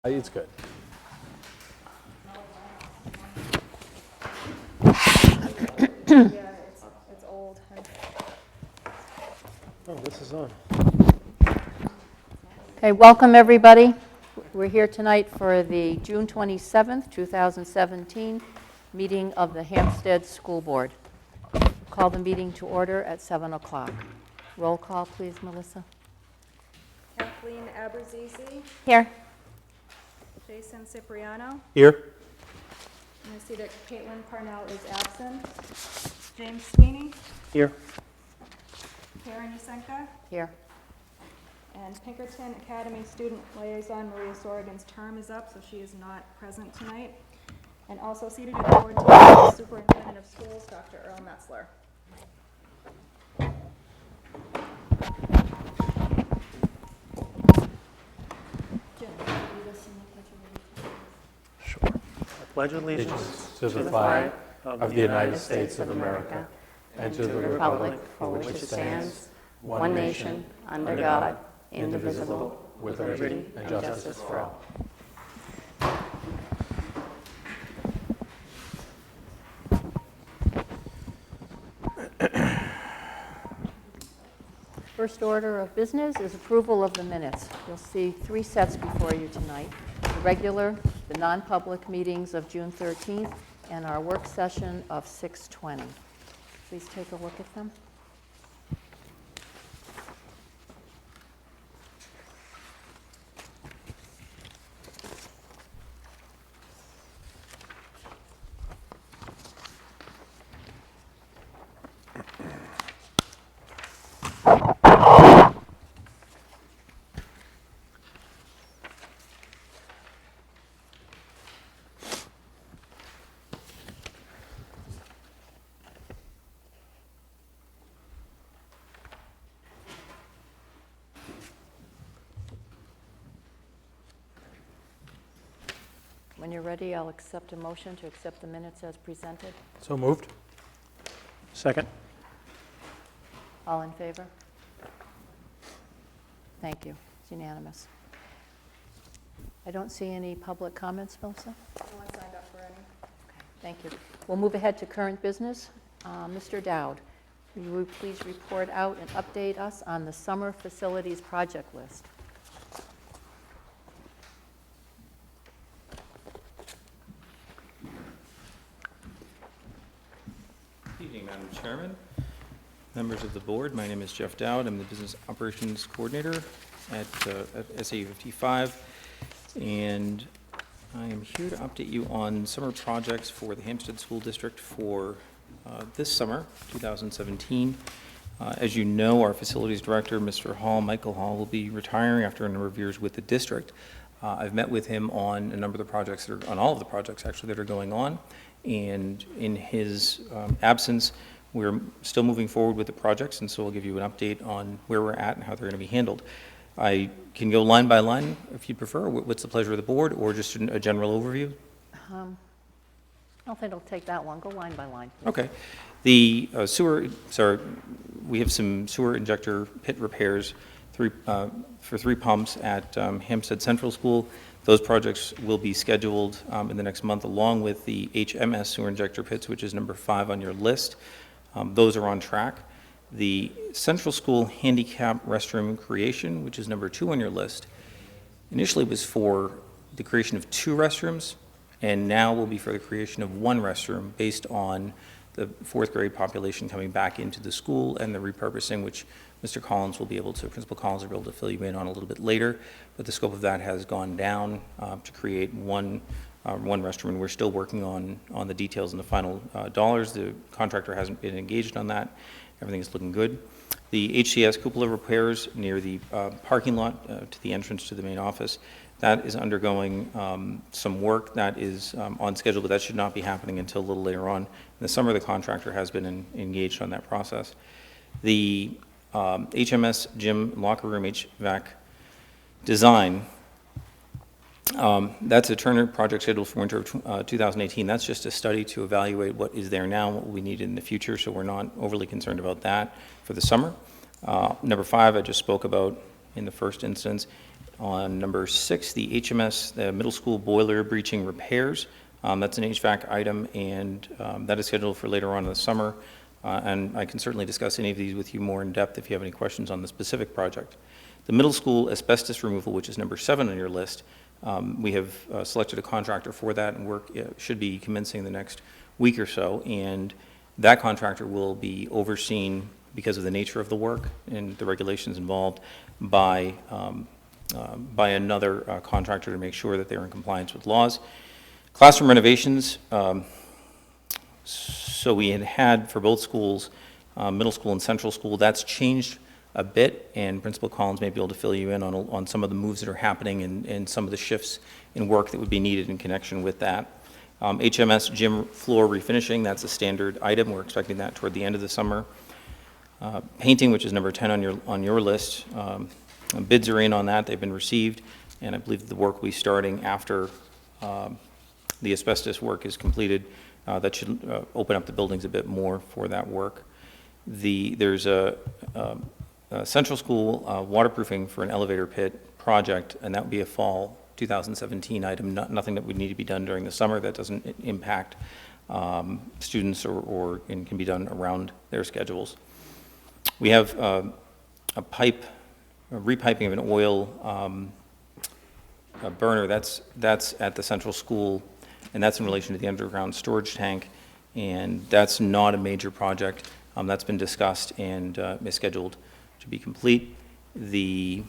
It's good. Yeah, it's old. Oh, this is on. Okay, welcome everybody. We're here tonight for the June 27th, 2017 meeting of the Hsdsb School Board. Call the meeting to order at 7 o'clock. Roll call, please, Melissa. Kathleen Aberzizi, Here. Jason Cipriano. Here? And I see that Caitlin Parnell is absent. James Sweeney, Here. Karen Yusenka, Here. and Pinkerton Academy Student Liaison Maria Sorgan's term is up, so she is not present tonight. And also seated at the board table is the Superintendent of Schools, Dr. Earl Metzler. Jim, will you lead us in the Pledge of Allegiance? Sure. I pledge allegiance to the flag of the United States of America and to the republic for which it stands, one nation, under God, indivisible, with liberty and justice for all. First order of business is approval of the minutes. You'll see 3 sets before you tonight. The regular, the non-public meetings of June 13th, and our work session of 6/20. Please take a look at them. When you're ready, I'll accept a motion to accept the minutes as presented. So moved. Second. All in favor? Thank you. It's unanimous. I don't see any public comments, Melissa? No one signed up for any. Okay, thank you. We'll move ahead to current business. Mr. Dowd, will you please report out and update us on the summer facilities project list? Good evening, Madam Chairman, members of the board. My name is Jeff Dowd. I'm the Business Operations Coordinator at SAU 55, and I am here to update you on summer projects for the Hsdsb School District for this summer, 2017. As you know, our Facilities Director, Mr. Hall, Michael Hall, will be retiring after a number of years with the district. I've met with him on a number of the projects, on all of the projects actually that are going on, and in his absence, we're still moving forward with the projects, and so I'll give you an update on where we're at and how they're going to be handled. I can go line by line if you prefer. What's the pleasure of the board, or just a general overview? I don't think it'll take that long. Go line by line, please. Okay. The we have some sewer injector pit repairs for 3 pumps at Hempstead Central School. Those projects will be scheduled in the next month, along with the HMS sewer injector pits, which is number 5 on your list. Those are on track. The Central School handicap restroom creation, which is number 2 on your list, initially was for the creation of 2 restrooms, and now will be for the creation of 1 restroom based on the 4th grade population coming back into the school and the repurposing, which Mr. Collins will be able to, Principal Collins will be able to fill you in on a little bit later, but the scope of that has gone down to create one restroom, and we're still working on the details and the final dollars. The contractor hasn't been engaged on that. Everything is looking good. The HCS cupola repairs near the parking lot to the entrance to the main office, that is undergoing some work that is on schedule, but that should not be happening until a little later on. In the summer, the contractor has been engaged on that process. The HMS gym locker room HVAC design, that's a Turner project scheduled for winter of 2018. That's just a study to evaluate what is there now and what we need in the future, so we're not overly concerned about that for the summer. Number 5, I just spoke about in the first instance. On number 6, the HMS, the middle school boiler breaching repairs. That's an HVAC item, and that is scheduled for later on in the summer. And I can certainly discuss any of these with you more in depth if you have any questions on the specific project. The middle school asbestos removal, which is number 7 on your list, we have selected a contractor for that, and work should be commencing the next week or so. And that contractor will be overseen, because of the nature of the work and the regulations involved, by another contractor to make sure that they're in compliance with laws. Classroom renovations. So we had for both schools, middle school and central school, that's changed a bit, and Principal Collins may be able to fill you in on some of the moves that are happening and some of the shifts in work that would be needed in connection with that. HMS gym floor refinishing, that's a standard item. We're expecting that toward the end of the summer. Painting, which is number 10 on your list, bids are in on that. They've been received, and I believe the work will be starting after the asbestos work is completed. That should open up the buildings a bit more for that work. There's a central school waterproofing for an elevator pit project, and that would be a fall 2017 item, nothing that would need to be done during the summer. That doesn't impact students and can be done around their schedules. We have a repiping of an oil burner. That's at the central school, and that's in relation to the underground storage tank, and that's not a major project. That's been discussed and is scheduled to be complete. The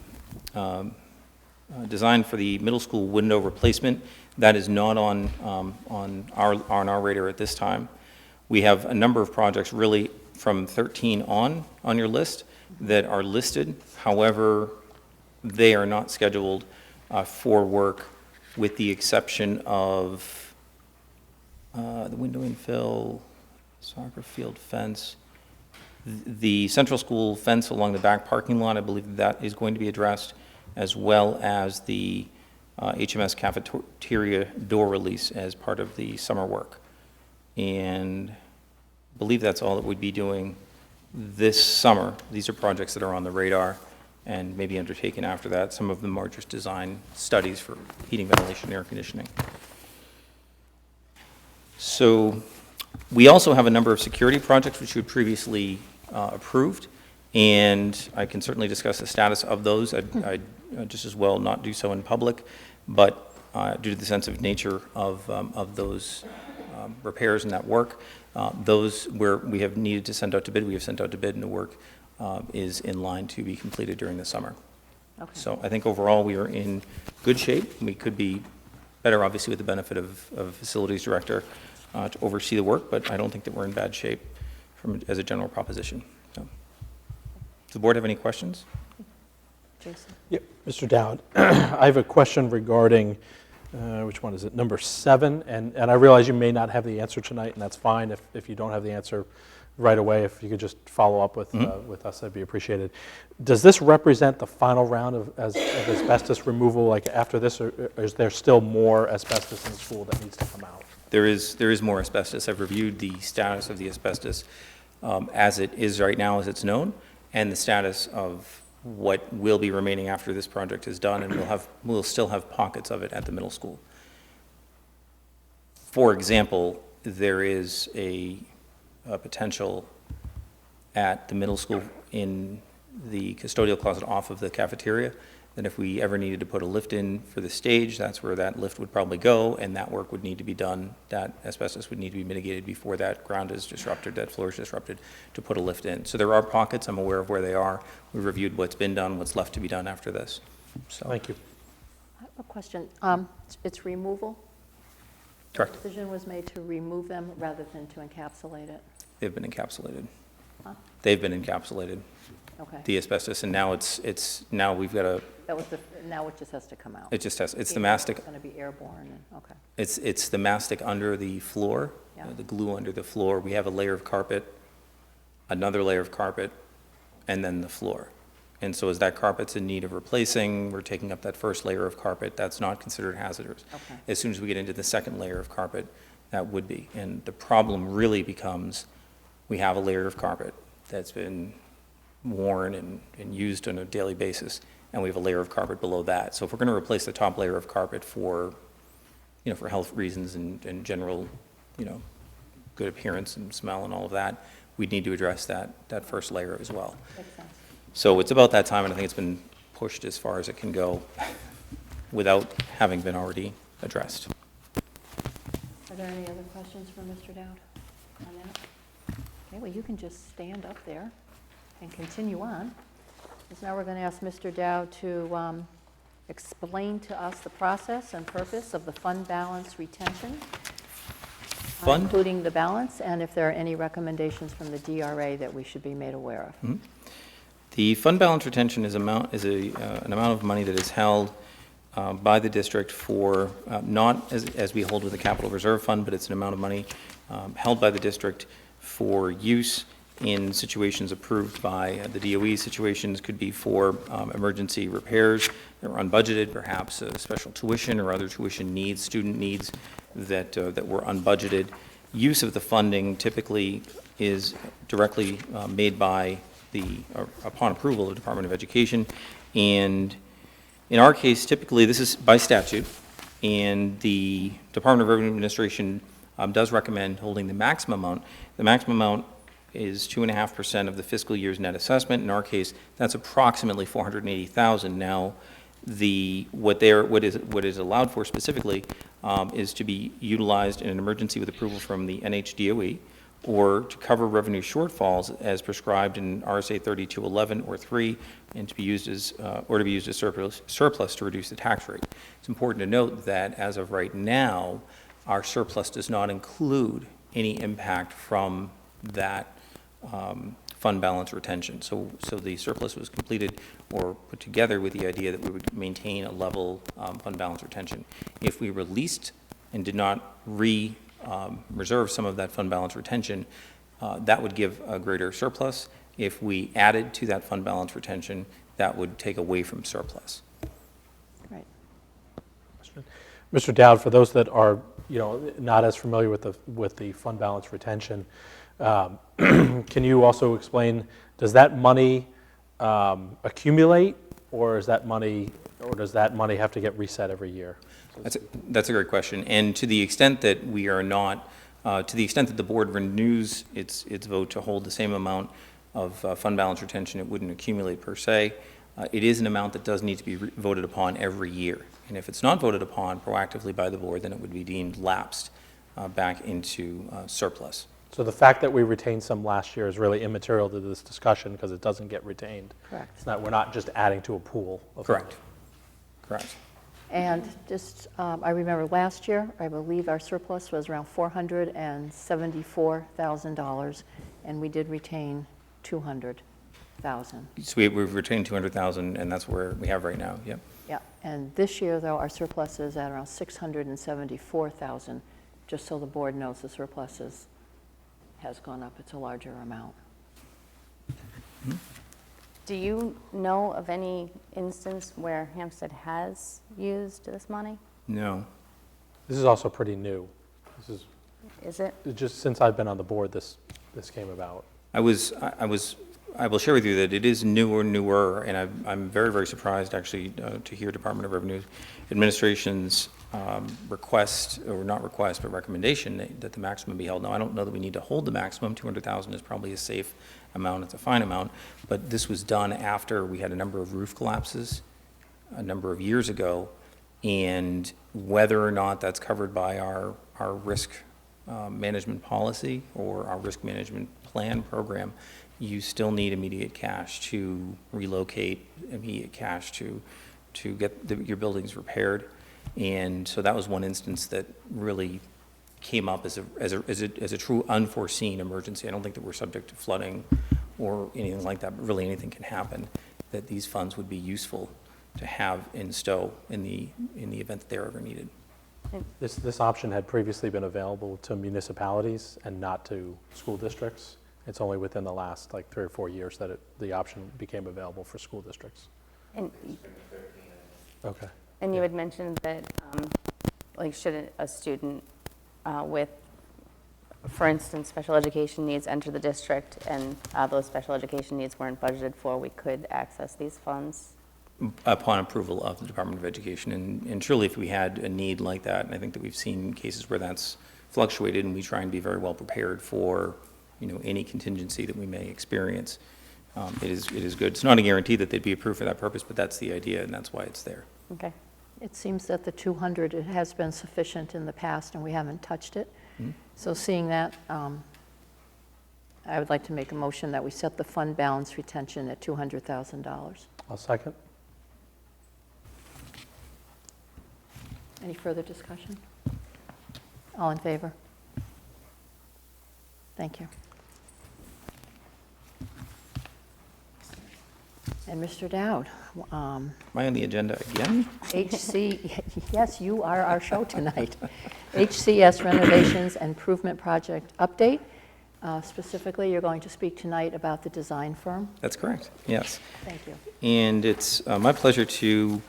design for the middle school window replacement, that is not on our radar at this time. We have a number of projects really from 13 on your list that are listed. However, they are not scheduled for work, with the exception of the window infill, soccer field fence, the central school fence along the back parking lot. I believe that is going to be addressed, as well as the HMS cafeteria door release as part of the summer work. And I believe that's all that we'd be doing this summer. These are projects that are on the radar and may be undertaken after that. Some of them are just design studies for heating, ventilation, and air conditioning. So we also have a number of security projects which you had previously approved, and I can certainly discuss the status of those. I'd just as well not do so in public, but due to the sensitive nature of those repairs and that work, those where we have needed to send out to bid, we have sent out to bid, and the work is in line to be completed during the summer. Okay. So I think overall we are in good shape. We could be better, obviously, with the benefit of a facilities director to oversee the work, but I don't think that we're in bad shape as a general proposition. So, does the board have any questions? Jason? Yeah, Mr. Dowd, I have a question regarding, which one is it, number 7, and I realize you may not have the answer tonight, and that's fine if you don't have the answer right away. If you could just follow up with us, that'd be appreciated. Does this represent the final round of asbestos removal, like after this, or is there still more asbestos in the school that needs to come out? There is more asbestos. I've reviewed the status of the asbestos as it is right now, as it's known, and the status of what will be remaining after this project is done, and we'll still have pockets of it at the middle school. For example, there is a potential at the middle school in the custodial closet off of the cafeteria, that if we ever needed to put a lift in for the stage, that's where that lift would probably go, and that work would need to be done. That asbestos would need to be mitigated before that ground is disrupted, that floor is disrupted, to put a lift in. So there are pockets. I'm aware of where they are. We reviewed what's been done, what's left to be done after this. So. Thank you. I have a question. It's removal? Correct. The decision was made to remove them rather than to encapsulate it? They've been encapsulated. Huh? They've been encapsulated, Okay. the asbestos, and now it's now we've got a, Now it just has to come out. it just has, it's the mastic, It's going to be airborne, and, okay. it's the mastic under the floor, Yeah. the glue under the floor. We have a layer of carpet, another layer of carpet, and then the floor. And so as that carpet's in need of replacing, we're taking up that first layer of carpet. That's not considered hazardous. Okay. As soon as we get into the second layer of carpet, that would be. And the problem really becomes, we have a layer of carpet that's been worn and used on a daily basis, and we have a layer of carpet below that. So if we're going to replace the top layer of carpet for, for health reasons and general, good appearance and smell and all of that, we'd need to address that first layer as well. Makes sense. So it's about that time, and I think it's been pushed as far as it can go without having been already addressed. Are there any other questions for Mr. Dowd on that? Okay, well, you can just stand up there and continue on. Because now we're going to ask Mr. Dowd to explain to us the process and purpose of the fund balance retention, including the balance, and if there are any recommendations from the DRA that we should be made aware of. Mm-hmm. The fund balance retention is an amount of money that is held by the district for, not as we hold with the capital reserve fund, but it's an amount of money held by the district for use in situations approved by the DOE. Situations could be for emergency repairs that were unbudgeted, perhaps special tuition or other tuition needs, student needs that were unbudgeted. Use of the funding typically is directly made by upon approval of the Department of Education. And in our case, typically, this is by statute, and the Department of Revenue Administration does recommend holding the maximum amount. The maximum amount is 2.5% of the fiscal year's net assessment. In our case, that's approximately $480,000. Now, what is allowed for specifically is to be utilized in an emergency with approval from the NHDOE, or to cover revenue shortfalls as prescribed in RSA 3211 or 3, and to be used as surplus to reduce the tax rate. It's important to note that as of right now, our surplus does not include any impact from that fund balance retention. So the surplus was completed or put together with the idea that we would maintain a level fund balance retention. If we released and did not reserve some of that fund balance retention, that would give a greater surplus. If we added to that fund balance retention, that would take away from surplus. Right. Mr. Dowd, for those that are not as familiar with the fund balance retention, can you also explain, does that money accumulate, or does that money have to get reset every year? That's a great question. And to the extent that we are not, to the extent that the board renews its vote to hold the same amount of fund balance retention, it wouldn't accumulate per se. It is an amount that does need to be voted upon every year. And if it's not voted upon proactively by the board, then it would be deemed lapsed back into surplus. So the fact that we retained some last year is really immaterial to this discussion because it doesn't get retained. Correct. We're not just adding to a pool. Correct. Correct. And just, I remember last year, I believe our surplus was around $474,000, and we did retain $200,000. So we've retained $200,000, and that's where we have right now. Yep. Yeah, and this year, though, our surplus is at around $674,000. Just so the board knows, the surplus has gone up. It's a larger amount. Mm-hmm. Do you know of any instance where Hampstead has used this money? No. This is also pretty new. Is it? Just since I've been on the board, this came about. I will share with you that it is newer, and I'm very, very surprised actually to hear Department of Revenue Administration's request, or not request, but recommendation that the maximum be held. Now, I don't know that we need to hold the maximum. $200,000 is probably a safe amount. It's a fine amount, but this was done after we had a number of roof collapses a number of years ago, and whether or not that's covered by our risk management policy or our risk management plan program, you still need immediate cash to relocate, immediate cash to get your buildings repaired. And so that was one instance that really came up as a true unforeseen emergency. I don't think that we're subject to flooding or anything like that, but really anything can happen, that these funds would be useful to have in stow in the event that they're ever needed. This option had previously been available to municipalities and not to school districts. It's only within the last 3 or 4 years that the option became available for school districts. And, Okay. and you had mentioned that, should a student with, for instance, special education needs enter the district and those special education needs weren't budgeted for, we could access these funds upon approval of the Department of Education. And surely if we had a need like that, and I think that we've seen cases where that's fluctuated, and we try and be very well prepared for, any contingency that we may experience, it is good. It's not a guarantee that they'd be approved for that purpose, but that's the idea, and that's why it's there. Okay. It seems that the 200, it has been sufficient in the past, and we haven't touched it. So seeing that, I would like to make a motion that we set the fund balance retention at $200,000. I'll second. Any further discussion? All in favor? Thank you. And Mr. Dowd, Am I on the agenda again? yes, you are our show tonight. HCS renovations and improvement project update. Specifically, you're going to speak tonight about the design firm. That's correct, yes. Thank you. And it's my pleasure to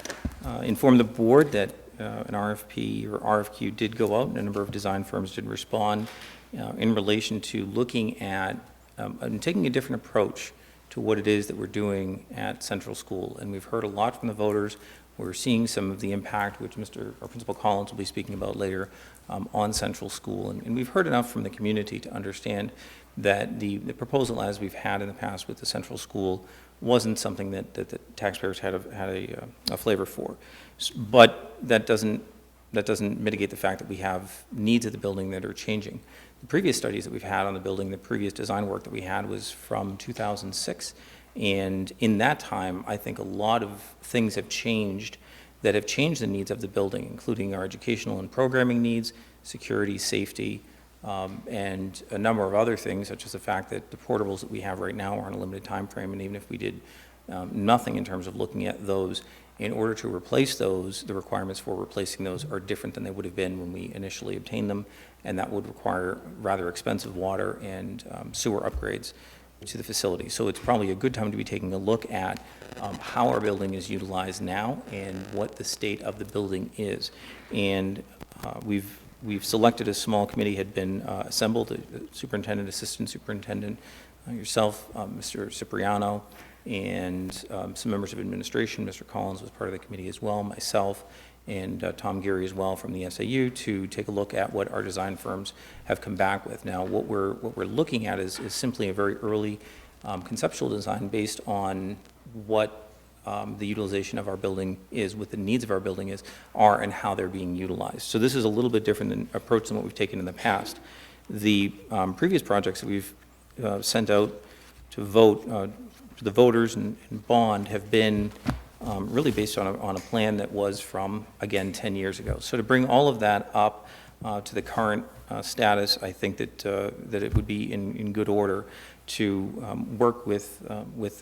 inform the board that an RFP or RFQ did go out, and a number of design firms did respond in relation to looking at and taking a different approach to what it is that we're doing at Central School. And we've heard a lot from the voters. We're seeing some of the impact, which our Principal Collins will be speaking about later, on Central School. And we've heard enough from the community to understand that the proposal, as we've had in the past with the Central School, wasn't something that the taxpayers had a flavor for. But that doesn't mitigate the fact that we have needs of the building that are changing. The previous studies that we've had on the building, the previous design work that we had was from 2006. And in that time, I think a lot of things have changed that have changed the needs of the building, including our educational and programming needs, security, safety, and a number of other things, such as the fact that the portables that we have right now are on a limited time frame, and even if we did nothing in terms of looking at those, in order to replace those, the requirements for replacing those are different than they would have been when we initially obtained them, and that would require rather expensive water and sewer upgrades to the facility. So it's probably a good time to be taking a look at how our building is utilized now and what the state of the building is. And we've selected a small committee, had been assembled, the superintendent, assistant superintendent, yourself, Mr. Cipriano, and some members of administration. Mr. Collins was part of the committee as well, myself, and Tom Geary as well from the SAU, to take a look at what our design firms have come back with. Now, what we're looking at is simply a very early conceptual design based on what the utilization of our building is, what the needs of our building are, and how they're being utilized. So this is a little bit different approach than what we've taken in the past. The previous projects that we've sent out to vote to the voters and bond have been really based on a plan that was from, again, 10 years ago. So to bring all of that up to the current status, I think that it would be in good order to work with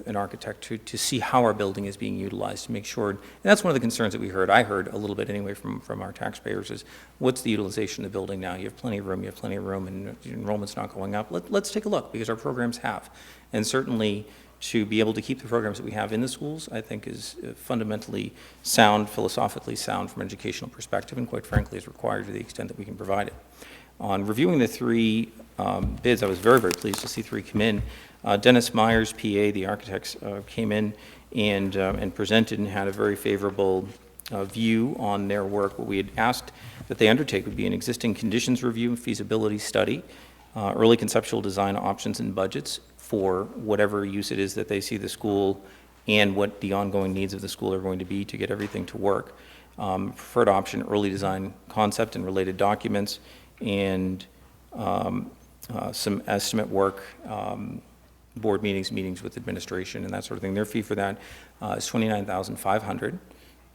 an architect to see how our building is being utilized, to make sure, and that's one of the concerns that I heard a little bit anyway from our taxpayers, is what's the utilization of the building now? You have plenty of room, and enrollment's not going up. Let's take a look, because our programs have. And certainly, to be able to keep the programs that we have in the schools, I think is fundamentally sound, philosophically sound from an educational perspective, and quite frankly is required to the extent that we can provide it. On reviewing the three bids, I was very, very pleased to see three come in. Dennis Myers, PA, the architects, came in and presented and had a very favorable view on their work. What we had asked that they undertake would be an existing conditions review and feasibility study, early conceptual design options and budgets for whatever use it is that they see the school and what the ongoing needs of the school are going to be to get everything to work. Preferred option, early design concept and related documents, and some estimate work, board meetings with administration and that sort of thing. Their fee for that is $29,500.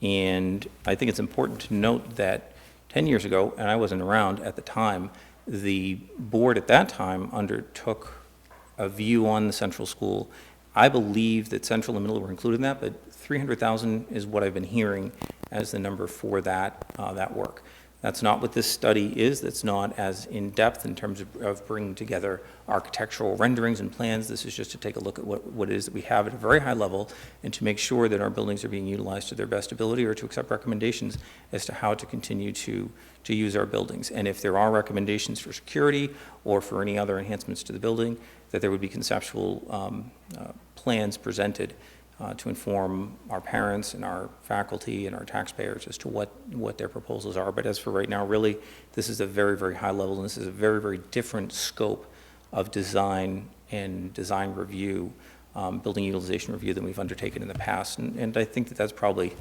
And I think it's important to note that 10 years ago, and I wasn't around at the time, the board at that time undertook a view on the Central School. I believe that Central and Middle were included in that, but $300,000 is what I've been hearing as the number for that work. That's not what this study is. That's not as in-depth in terms of bringing together architectural renderings and plans. This is just to take a look at what it is that we have at a very high level and to make sure that our buildings are being utilized to their best ability, or to accept recommendations as to how to continue to use our buildings. And if there are recommendations for security or for any other enhancements to the building, that there would be conceptual plans presented to inform our parents and our faculty and our taxpayers as to what their proposals are. But as for right now, really, this is a very, very high level, and this is a very, very different scope of design and design review, building utilization review than we've undertaken in the past. And I think that that's probably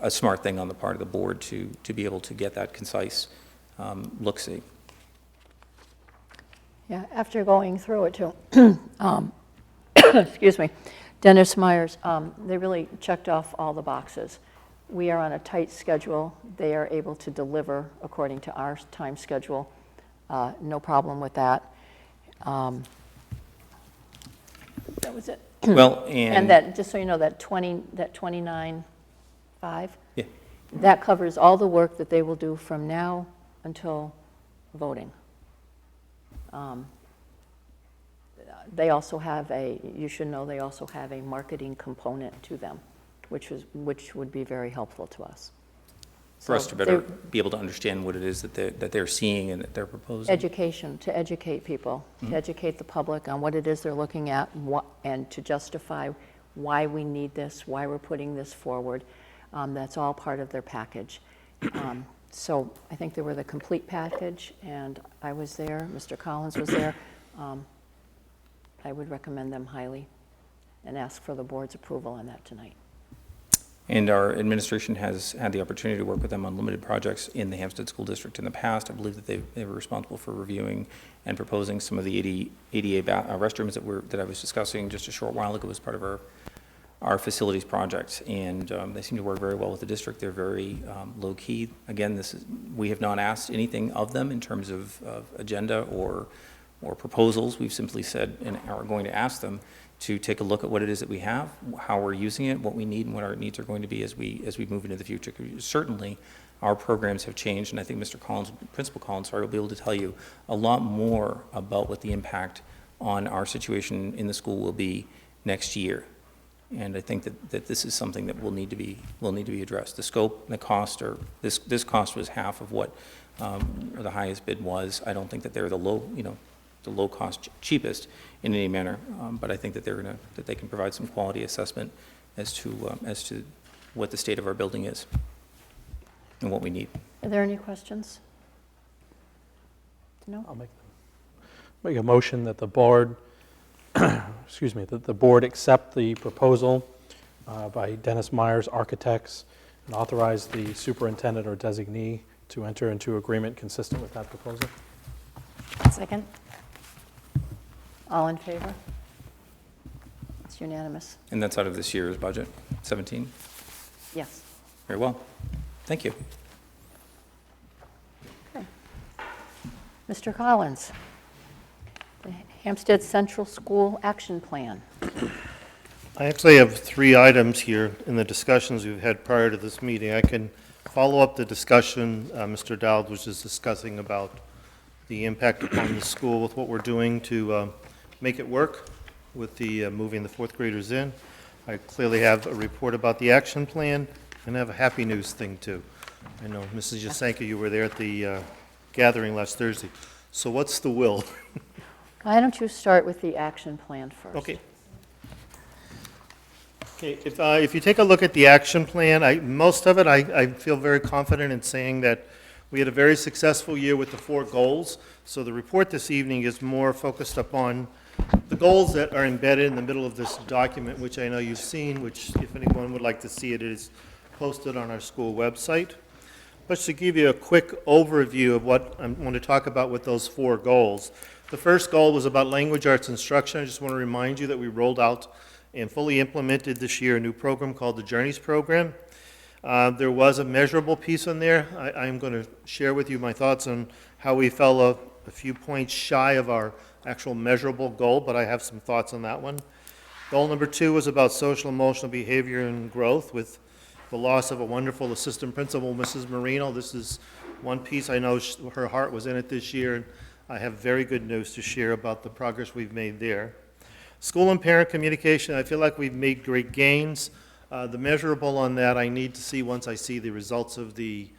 a smart thing on the part of the board to be able to get that concise look-see. Yeah, after going through it too, excuse me, Dennis Myers, they really checked off all the boxes. We are on a tight schedule. They are able to deliver according to our time schedule. No problem with that. That was it. Well, And that, just so you know, that 29.5, yeah. that covers all the work that they will do from now until voting. They also have you should know, they also have a marketing component to them, which would be very helpful to us. For us to better be able to understand what it is that they're seeing and that they're proposing. Education, to educate people, to educate the public on what it is they're looking at, and to justify why we need this, why we're putting this forward. That's all part of their package. So I think they were the complete package, and I was there, Mr. Collins was there. I would recommend them highly and ask for the board's approval on that tonight. And our administration has had the opportunity to work with them on limited projects in the Hampstead School District in the past. I believe that they were responsible for reviewing and proposing some of the ADA restrooms that I was discussing just a short while ago as part of our facilities project. And they seem to work very well with the district. They're very low-key. Again, we have not asked anything of them in terms of agenda or proposals. We've simply said and are going to ask them to take a look at what it is that we have, how we're using it, what we need, and what our needs are going to be as we move into the future. Certainly, our programs have changed, and I think Mr. Collins, Principal Collins, will be able to tell you a lot more about what the impact on our situation in the school will be next year. And I think that this is something that will need to be addressed. The scope, the cost, or this cost was half of what the highest bid was. I don't think that they're the low cost cheapest in any manner, but I think that they can provide some quality assessment as to what the state of our building is and what we need. Are there any questions? No? I'll make a motion that the board, excuse me, that the board accept the proposal by Dennis Myers Architects and authorize the superintendent or designee to enter into agreement consistent with that proposal. Second. All in favor? It's unanimous. And that's out of this year's budget, 17? Yes. Very well. Thank you. Okay. Mr. Collins, the Hampstead Central School Action Plan. I actually have 3 items here in the discussions we've had prior to this meeting. I can follow up the discussion Mr. Dowd was just discussing about the impact upon the school with what we're doing to make it work with the moving the 4th graders in. I clearly have a report about the action plan, and I have a happy news thing too. I know, Mrs. Yasenka, you were there at the gathering last Thursday. So what's the will? Why don't you start with the action plan first? Okay. Okay, if you take a look at the action plan, most of it, I feel very confident in saying that we had a very successful year with the 4 goals. So the report this evening is more focused upon the goals that are embedded in the middle of this document, which I know you've seen, which if anyone would like to see it, is posted on our school website. But to give you a quick overview of what I'm going to talk about with those 4 goals. The first goal was about language arts instruction. I just want to remind you that we rolled out and fully implemented this year a new program called the Journeys Program. There was a measurable piece in there. I'm going to share with you my thoughts on how we fell a few points shy of our actual measurable goal, but I have some thoughts on that one. Goal number 2 was about social emotional behavior and growth with the loss of a wonderful assistant principal, Mrs. Marino. This is one piece I know her heart was in it this year, and I have very good news to share about the progress we've made there. School and parent communication, I feel like we've made great gains. The measurable on that I need to see once I see the results of the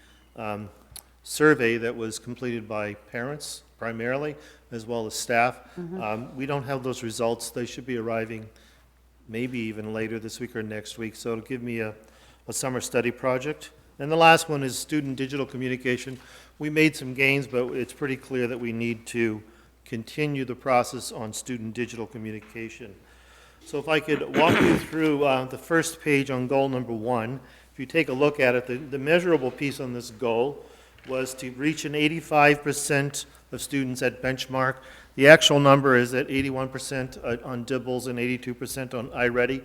survey that was completed by parents primarily, as well as staff. We don't have those results. They should be arriving maybe even later this week or next week, so it'll give me a summer study project. And the last one is student digital communication. We made some gains, but it's pretty clear that we need to continue the process on student digital communication. So if I could walk you through the first page on goal number 1. If you take a look at it, the measurable piece on this goal was to reach an 85% of students at benchmark. The actual number is at 81% on Dibbles and 82% on iReady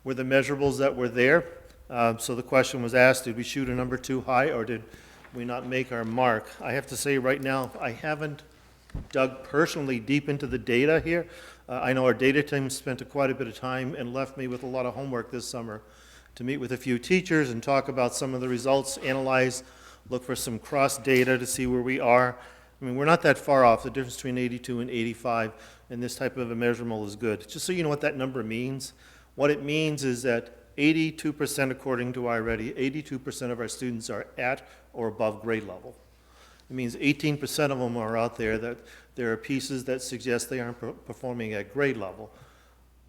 were the measurables that were there. So the question was asked, did we shoot a number too high or did we not make our mark? I have to say right now, I haven't dug personally deep into the data here. I know our data team spent quite a bit of time and left me with a lot of homework this summer to meet with a few teachers and talk about some of the results, analyze, look for some cross data to see where we are. I mean, we're not that far off. The difference between 82 and 85 and this type of a measurable is good. Just so you know what that number means, what it means is that 82%, according to iReady, 82% of our students are at or above grade level. It means 18% of them are out there that there are pieces that suggest they aren't performing at grade level.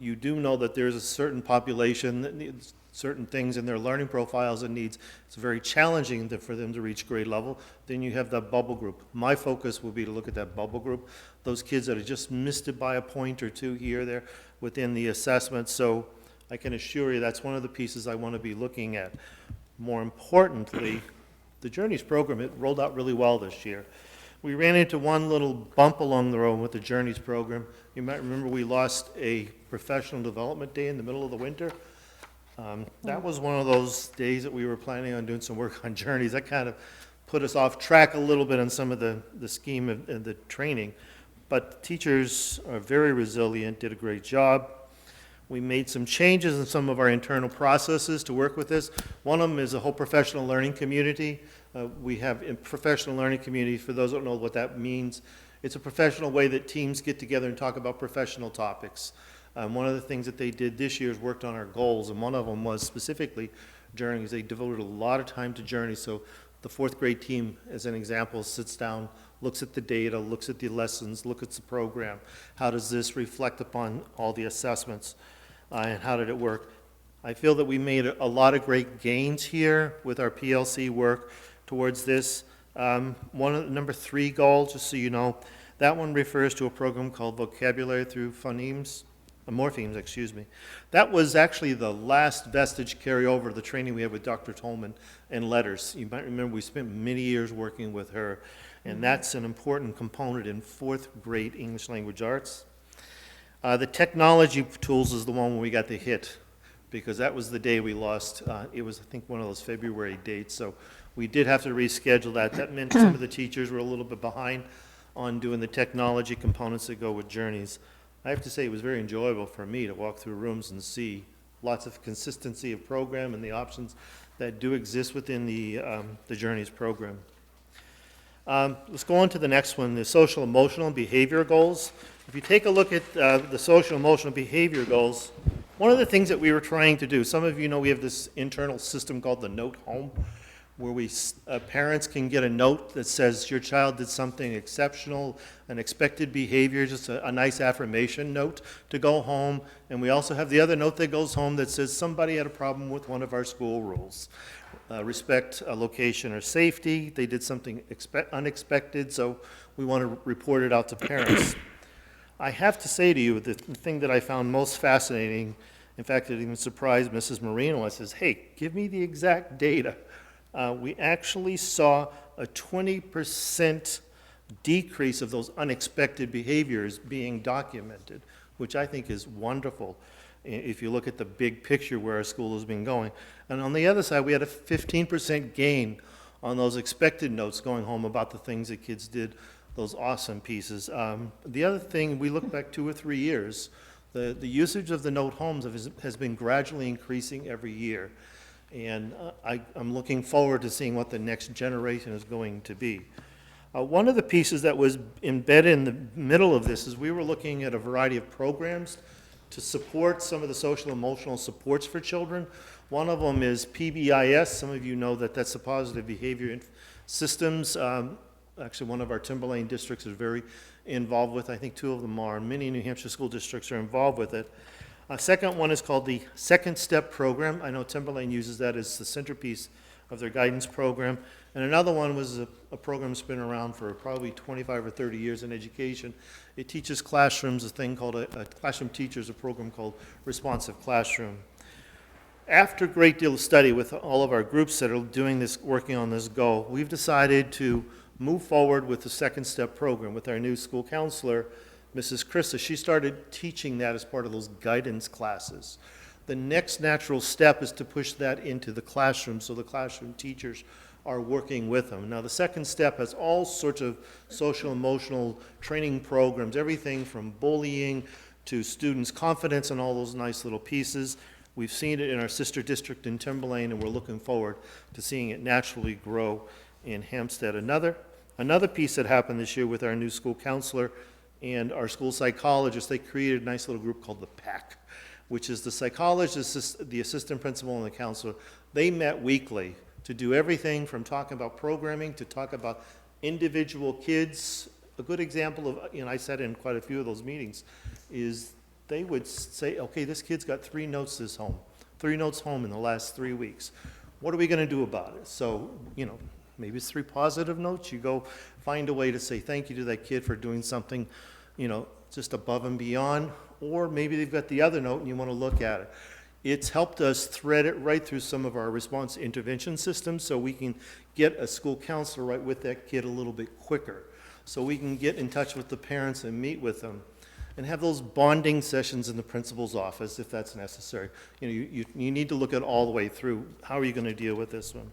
You do know that there's a certain population that needs certain things in their learning profiles and needs. It's very challenging for them to reach grade level. Then you have that bubble group. My focus will be to look at that bubble group, those kids that have just missed it by a point or two here or there within the assessment. So I can assure you that's one of the pieces I want to be looking at. More importantly, the Journeys program, it rolled out really well this year. We ran into one little bump along the road with the Journeys program. You might remember we lost a professional development day in the middle of the winter. That was one of those days that we were planning on doing some work on Journeys. That kind of put us off track a little bit on some of the scheme and the training. But teachers are very resilient, did a great job. We made some changes in some of our internal processes to work with this. One of them is a whole professional learning community. We have a professional learning community, for those who don't know what that means, it's a professional way that teams get together and talk about professional topics. One of the things that they did this year is worked on our goals, and one of them was specifically Journeys. They devoted a lot of time to Journeys, so the fourth grade team, as an example, sits down, looks at the data, looks at the lessons, looks at the program. How does this reflect upon all the assessments, and how did it work? I feel that we made a lot of great gains here with our PLC work towards this. One of the number 3 goal, just so you know, that one refers to a program called Vocabulary Through Morphemes, excuse me. That was actually the last vestige carryover of the training we had with Dr. Tolman and letters. You might remember we spent many years working with her, and that's an important component in 4th grade English language arts. The technology tools is the one where we got the hit, because that was the day we lost. It was, I think, one of those February dates, so we did have to reschedule that. That meant some of the teachers were a little bit behind on doing the technology components that go with Journeys. I have to say it was very enjoyable for me to walk through rooms and see lots of consistency of program and the options that do exist within the Journeys program. Let's go on to the next one, the social, emotional, and behavior goals. If you take a look at the social, emotional, behavior goals, one of the things that we were trying to do, some of you know we have this internal system called the Note Home, where parents can get a note that says your child did something exceptional, an expected behavior, just a nice affirmation note to go home. And we also have the other note that goes home that says somebody had a problem with one of our school rules. Respect location or safety, they did something unexpected, so we want to report it out to parents. I have to say to you, the thing that I found most fascinating, in fact, it even surprised Mrs. Marino. I says, hey, give me the exact data. We actually saw a 20% decrease of those unexpected behaviors being documented, which I think is wonderful if you look at the big picture where our school has been going. And on the other side, we had a 15% gain on those expected notes going home about the things that kids did, those awesome pieces. The other thing, we look back 2 or 3 years, the usage of the Note Homes has been gradually increasing every year. And I'm looking forward to seeing what the next generation is going to be. One of the pieces that was embedded in the middle of this is we were looking at a variety of programs to support some of the social emotional supports for children. One of them is PBIS. Some of you know that that's the positive behavior systems. Actually, one of our Timberlane districts is very involved with. I think 2 of them are. Many New Hampshire school districts are involved with it. Second one is called the Second Step Program. I know Timberlane uses that as the centerpiece of their guidance program. And another one was a program that's been around for probably 25 or 30 years in education. It teaches classrooms a thing called a classroom teachers, a program called Responsive Classroom. After a great deal of study with all of our groups that are doing this, working on this goal, we've decided to move forward with the Second Step Program with our new school counselor, Mrs. Krista. She started teaching that as part of those guidance classes. The next natural step is to push that into the classroom, so the classroom teachers are working with them. Now, the second step has all sorts of social emotional training programs, everything from bullying to students' confidence and all those nice little pieces. We've seen it in our sister district in Timberlane, and we're looking forward to seeing it naturally grow in Hampstead. Another piece that happened this year with our new school counselor and our school psychologist, they created a nice little group called the PAC, which is the psychologist, the assistant principal, and the counselor. They met weekly to do everything from talking about programming to talk about individual kids. A good example of, I said in quite a few of those meetings, is they would say, okay, this kid's got 3 notes home in the last 3 weeks. What are we going to do about it? So, maybe it's 3 positive notes. You go find a way to say thank you to that kid for doing something, just above and beyond. Or maybe they've got the other note and you want to look at it. It's helped us thread it right through some of our response intervention systems so we can get a school counselor right with that kid a little bit quicker. So we can get in touch with the parents and meet with them and have those bonding sessions in the principal's office if that's necessary. You need to look at all the way through. How are you going to deal with this one?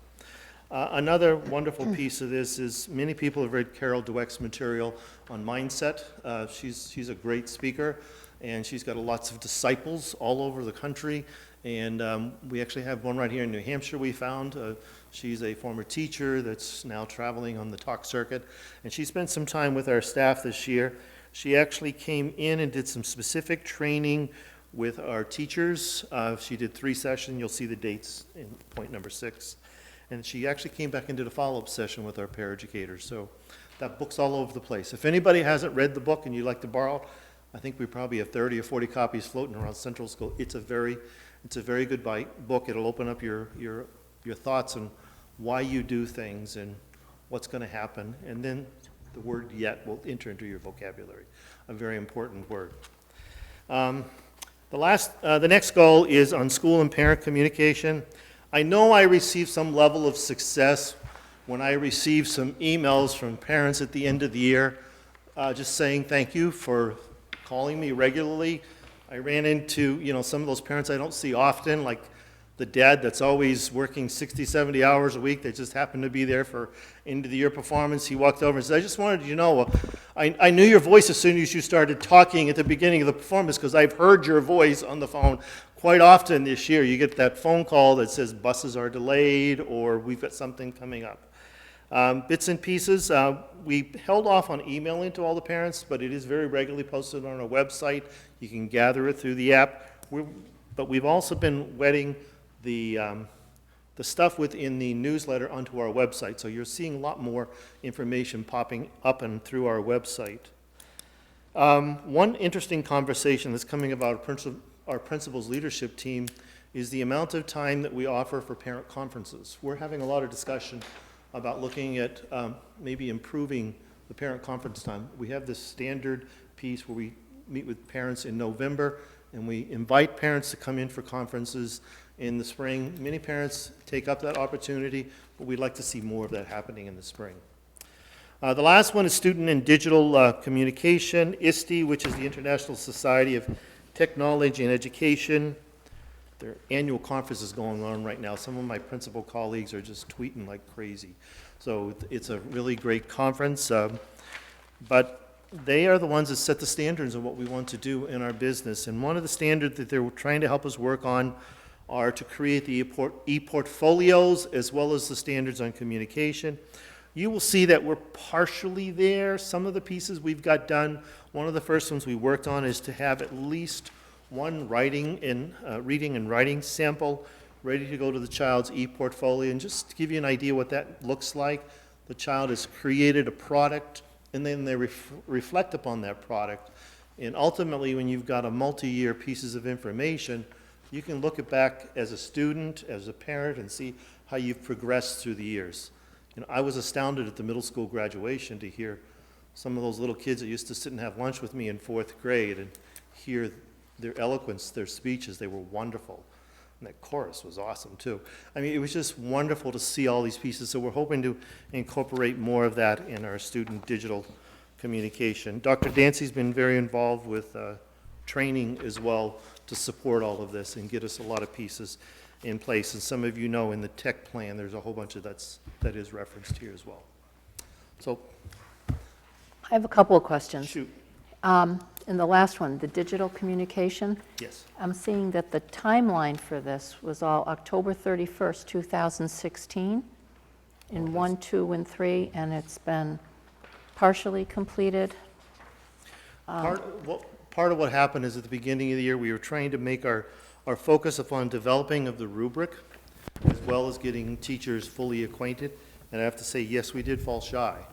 Another wonderful piece of this is many people have read Carol Dweck's material on mindset. She's a great speaker, and she's got lots of disciples all over the country. And we actually have one right here in New Hampshire we found. She's a former teacher that's now traveling on the talk circuit. And she spent some time with our staff this year. She actually came in and did some specific training with our teachers. She did 3 sessions. You'll see the dates in point number 6. And she actually came back and did a follow-up session with our paraeducators. So that book's all over the place. If anybody hasn't read the book and you'd like to borrow, I think we probably have 30 or 40 copies floating around Central School. It's a very good book. It'll open up your thoughts on why you do things and what's going to happen. And then the word yet will enter into your vocabulary, a very important word. The next goal is on school and parent communication. I know I received some level of success when I received some emails from parents at the end of the year just saying thank you for calling me regularly. I ran into, some of those parents I don't see often, like the dad that's always working 60, 70 hours a week that just happened to be there for end of the year performance. He walked over and said, I just wanted you to know, I knew your voice as soon as you started talking at the beginning of the performance because I've heard your voice on the phone quite often this year. You get that phone call that says buses are delayed or we've got something coming up. Bits and pieces. We held off on emailing to all the parents, but it is very regularly posted on our website. You can gather it through the app. But we've also been wetting the stuff within the newsletter onto our website. So you're seeing a lot more information popping up and through our website. One interesting conversation that's coming about our principal's leadership team is the amount of time that we offer for parent conferences. We're having a lot of discussion about looking at maybe improving the parent conference time. We have this standard piece where we meet with parents in November, and we invite parents to come in for conferences in the spring. Many parents take up that opportunity, but we'd like to see more of that happening in the spring. The last one is Student and Digital Communication, Hsdsb, which is the International Society of Technology and Education. Their annual conference is going on right now. Some of my principal colleagues are just tweeting like crazy. So it's a really great conference. But they are the ones that set the standards of what we want to do in our business. And one of the standards that they're trying to help us work on are to create the e-portfolios as well as the standards on communication. You will see that we're partially there. Some of the pieces we've got done. One of the first ones we worked on is to have at least one reading and writing sample ready to go to the child's e-portfolio. And just to give you an idea what that looks like, the child has created a product and then they reflect upon that product And ultimately, when you've got a multi-year pieces of information, you can look it back as a student, as a parent, and see how you've progressed through the years. You know, I was astounded at the middle school graduation to hear some of those little kids that used to sit and have lunch with me in 4th grade and hear their eloquence, their speeches. They were wonderful. And that chorus was awesome, too. I mean, it was just wonderful to see all these pieces. So we're hoping to incorporate more of that in our student digital communication. Dr. Dancy's been very involved with training as well to support all of this and get us a lot of pieces in place. And some of you know in the tech plan, there's a whole bunch of that is referenced here as well. So, I have a couple of questions. shoot, In the last one, the digital communication, yes. I'm seeing that the timeline for this was all October 31st, 2016, in 1, 2, and 3, and it's been partially completed. Part of what happened is at the beginning of the year, we were trying to make our focus upon developing of the rubric as well as getting teachers fully acquainted. And I have to say, yes, we did fall shy.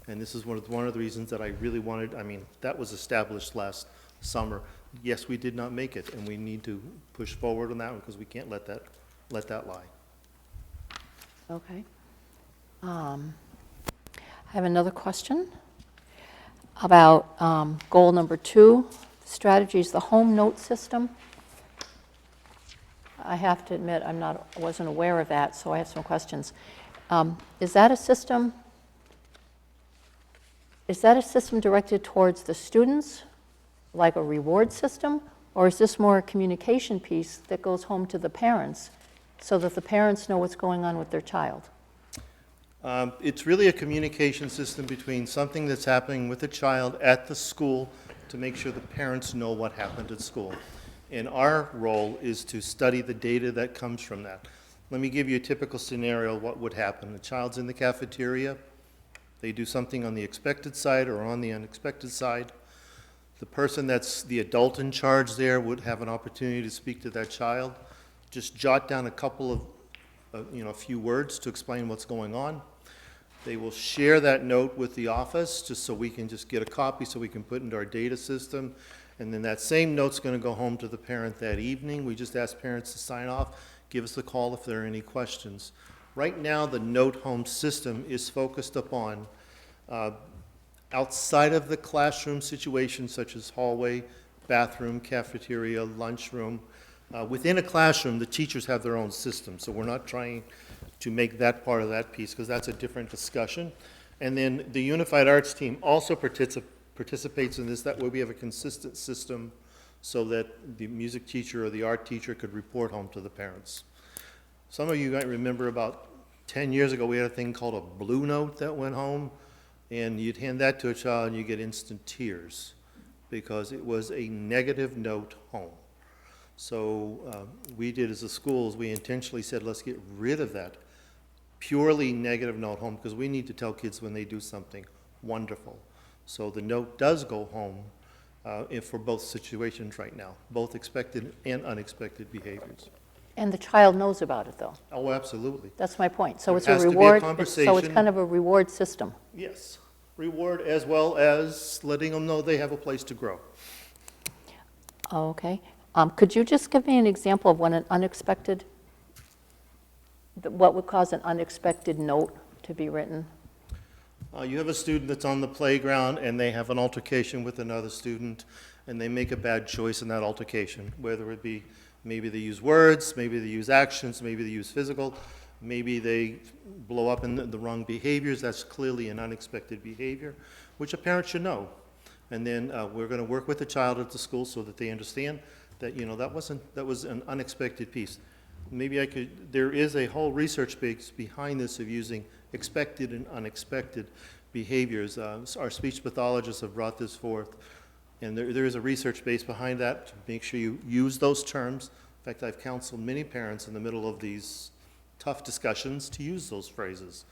And this is one of the reasons that I really wanted, I mean, that was established last summer. Yes, we did not make it, and we need to push forward on that one because we can't let that lie. Okay. I have another question about goal number 2, strategies, the home note system. I have to admit, I wasn't aware of that, so I have some questions. Is that a system directed towards the students, like a reward system? Or is this more a communication piece that goes home to the parents so that the parents know what's going on with their child? It's really a communication system between something that's happening with the child at the school to make sure the parents know what happened at school. And our role is to study the data that comes from that. Let me give you a typical scenario of what would happen. The child's in the cafeteria. They do something on the expected side or on the unexpected side. The person that's the adult in charge there would have an opportunity to speak to that child. Just jot down a couple of, a few words to explain what's going on. They will share that note with the office just so we can just get a copy so we can put into our data system. And then that same note's going to go home to the parent that evening. We just ask parents to sign off, give us a call if there are any questions. Right now, the note home system is focused upon outside of the classroom situations such as hallway, bathroom, cafeteria, lunchroom. Within a classroom, the teachers have their own system, so we're not trying to make that part of that piece because that's a different discussion. And then the Unified Arts team also participates in this. That way we have a consistent system so that the music teacher or the art teacher could report home to the parents. Some of you might remember about 10 years ago, we had a thing called a blue note that went home, and you'd hand that to a child and you get instant tears because it was a negative note home. So we did as a schools, we intentionally said, let's get rid of that purely negative note home because we need to tell kids when they do something wonderful. So the note does go home for both situations right now, both expected and unexpected behaviors. And the child knows about it, though. Oh, absolutely. That's my point. So There it's a has to be a reward, so it's conversation. kind of a reward system. Yes, reward as well as letting them know they have a place to grow. Oh, okay. Could you just give me an example of when what would cause an unexpected note to be written? You have a student that's on the playground and they have an altercation with another student and they make a bad choice in that altercation, whether it be maybe they use words, maybe they use actions, maybe they use physical, maybe they blow up in the wrong behaviors. That's clearly an unexpected behavior, which a parent should know. And then we're going to work with the child at the school so that they understand that, that was an unexpected piece. Maybe there is a whole research base behind this of using expected and unexpected behaviors. Our speech pathologists have brought this forth, and there is a research base behind that to make sure you use those terms. In fact, I've counseled many parents in the middle of these tough discussions to use those phrases,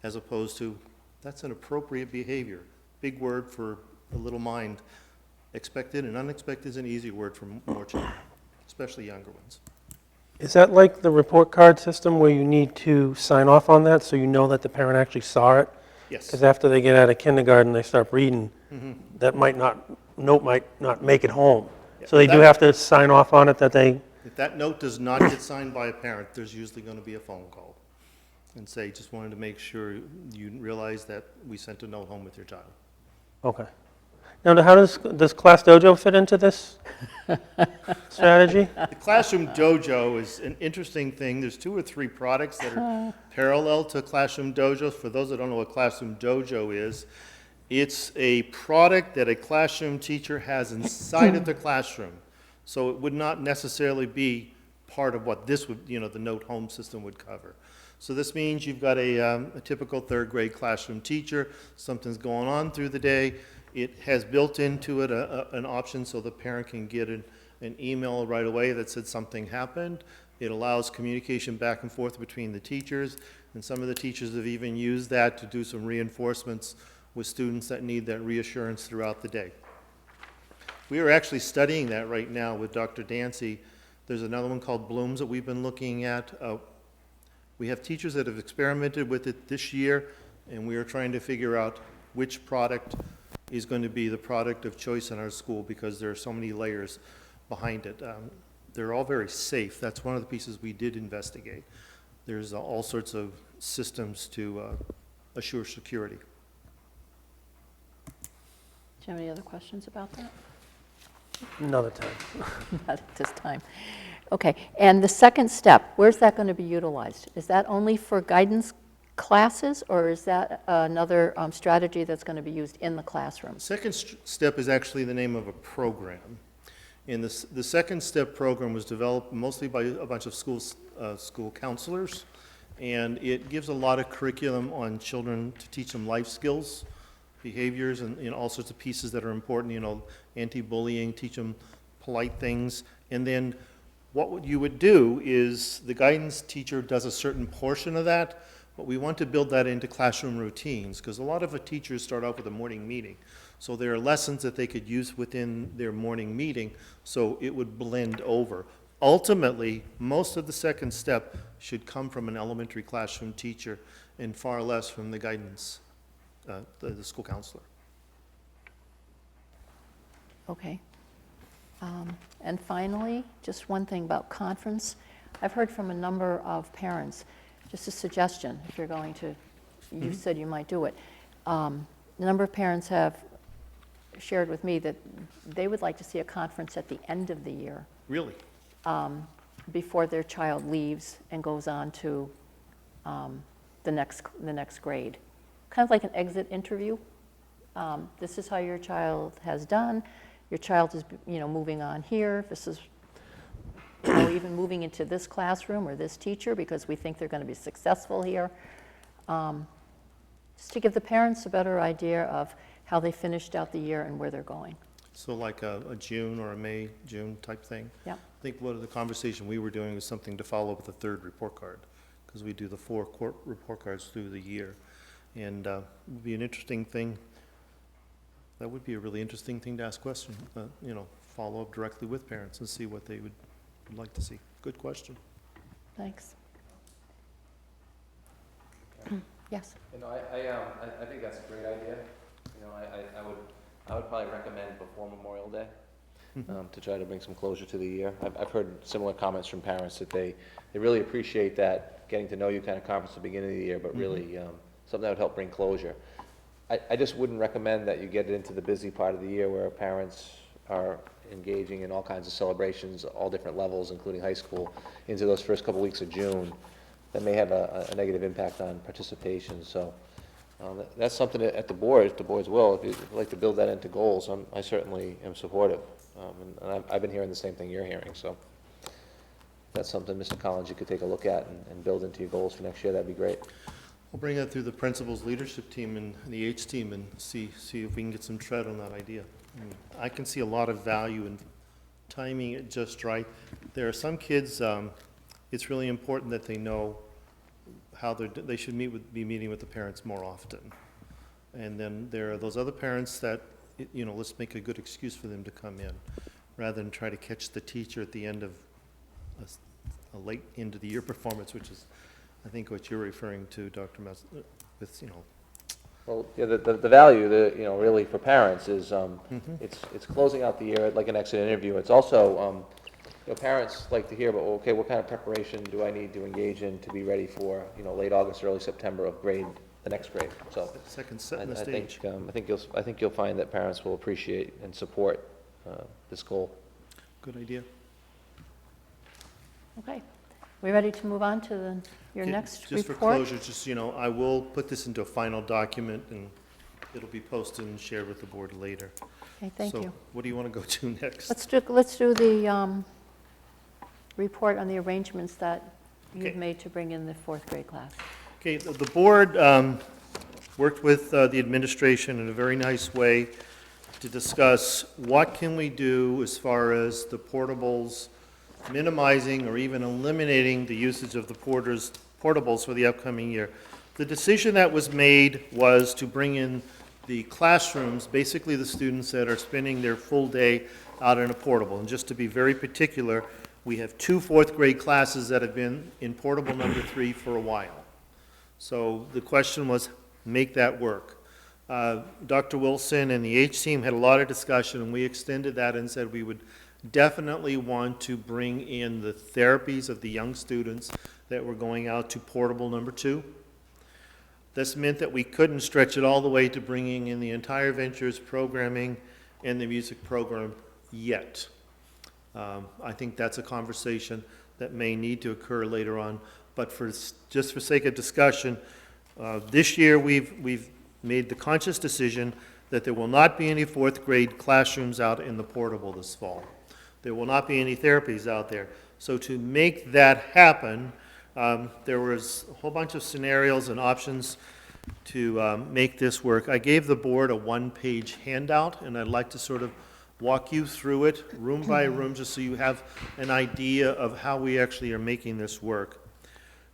as opposed to, that's an appropriate behavior. Big word for a little mind. Expected and unexpected is an easy word for more children, especially younger ones. Is that like the report card system where you need to sign off on that so you know that the parent actually saw it? Yes. Because after they get out of kindergarten, they start reading, that might not note might not make it home. Yeah, So they do that- have to sign off on it that they, If that note does not get signed by a parent, there's usually going to be a phone call and say, just wanted to make sure you realize that we sent a note home with your child. okay. Now, how does Class Dojo fit into this strategy? The Classroom Dojo is an interesting thing. There's 2 or 3 products that are parallel to Classroom Dojo. For those that don't know what Classroom Dojo is, it's a product that a classroom teacher has inside of the classroom. So it would not necessarily be part of what this would, the note home system would cover. So this means you've got a typical 3rd grade classroom teacher, something's going on through the day. It has built into it an option so the parent can get an email right away that said something happened. It allows communication back and forth between the teachers, and some of the teachers have even used that to do some reinforcements with students that need that reassurance throughout the day. We are actually studying that right now with Dr. Dancy. There's another one called Blooms that we've been looking at. We have teachers that have experimented with it this year, and we are trying to figure out which product is going to be the product of choice in our school because there are so many layers behind it. They're all very safe. That's one of the pieces we did investigate. There's all sorts of systems to assure security. Do you have any other questions about that? Another time. Not at this time. Okay, and the second step, where's that going to be utilized? Is that only for guidance classes, or is that another strategy that's going to be used in the classroom? Second step is actually the name of a program. And the second step program was developed mostly by a bunch of school counselors, and it gives a lot of curriculum on children to teach them life skills, behaviors, and all sorts of pieces that are important, anti-bullying, teach them polite things. And then what you would do is the guidance teacher does a certain portion of that, but we want to build that into classroom routines because a lot of the teachers start off with a morning meeting. So there are lessons that they could use within their morning meeting, so it would blend over. Ultimately, most of the second step should come from an elementary classroom teacher and far less from the guidance, the school counselor. Okay. And finally, just one thing about conference. I've heard from a number of parents, just a suggestion, if you're going to, you said you might do it. A number of parents have shared with me that they would like to see a conference at the end of the year. Really? Before their child leaves and goes on to the next grade. Kind of like an exit interview. This is how your child has done. Your child is, moving on here. This is, even moving into this classroom or this teacher because we think they're going to be successful here. Just to give the parents a better idea of how they finished out the year and where they're going. So like a June or a May, June type thing? Yeah. I think one of the conversation we were doing was something to follow with the 3rd report card, because we do the 4 report cards through the year. And it would be an interesting thing. That would be a really interesting thing to ask questions, follow up directly with parents and see what they would like to see. Good question. Thanks. Yes. I think that's a great idea. I would probably recommend before Memorial Day to try to bring some closure to the year. I've heard similar comments from parents that they really appreciate that getting to know you kind of conference at the beginning of the year, but really something that would help bring closure. I just wouldn't recommend that you get it into the busy part of the year where parents are engaging in all kinds of celebrations, all different levels, including high school, into those first couple weeks of June. That may have a negative impact on participation. So that's something that at the board's will, if you'd like to build that into goals, I certainly am supportive. And I've been hearing the same thing you're hearing. So if that's something, Mr. Collins, you could take a look at and build into your goals for next year, that'd be great. We'll bring that through the principal's leadership team and the H team and see if we can get some tread on that idea. I can see a lot of value in timing it just right. There are some kids, it's really important that they know how they should be meeting with the parents more often. And then there are those other parents that, let's make a good excuse for them to come in, rather than try to catch the teacher at the end of a late end of the year performance, which is, I think, what you're referring to, Dr. Mess, with, Well, yeah, the value, really for parents is, it's closing out the year like an exit interview. It's also, parents like to hear about, well, okay, what kind of preparation do I need to engage in to be ready for, late August, early September of the next grade. So Second set I in the I think, stage. I think you'll find that parents will appreciate and support this goal. Good idea. Okay. We ready to move on to your Okay, next just report? for closure, I will put this into a final document, and it'll be posted and shared with the board later. Okay, thank you. So what do you want to go to next? Let's do the report on the arrangements that you've Okay. made to bring in the fourth grade class. Okay, the board worked with the administration in a very nice way to discuss what can we do as far as the portables, minimizing or even eliminating the usage of the portables for the upcoming year. The decision that was made was to bring in the classrooms, basically the students that are spending their full day out in a portable. And just to be very particular, we have 2 fourth grade classes that have been in portable number 3 for a while. So the question was, make that work. Dr. Wilson and the H team had a lot of discussion, and we extended that and said we would definitely want to bring in the therapies of the young students that were going out to portable number 2. This meant that we couldn't stretch it all the way to bringing in the entire ventures programming and the music program yet. I think that's a conversation that may need to occur later on, but just for sake of discussion, this year we've made the conscious decision that there will not be any fourth grade classrooms out in the portable this fall. There will not be any therapies out there. So to make that happen, there was a whole bunch of scenarios and options to make this work. I gave the board a one-page handout, and I'd like to sort of walk you through it room by room just so you have an idea of how we actually are making this work.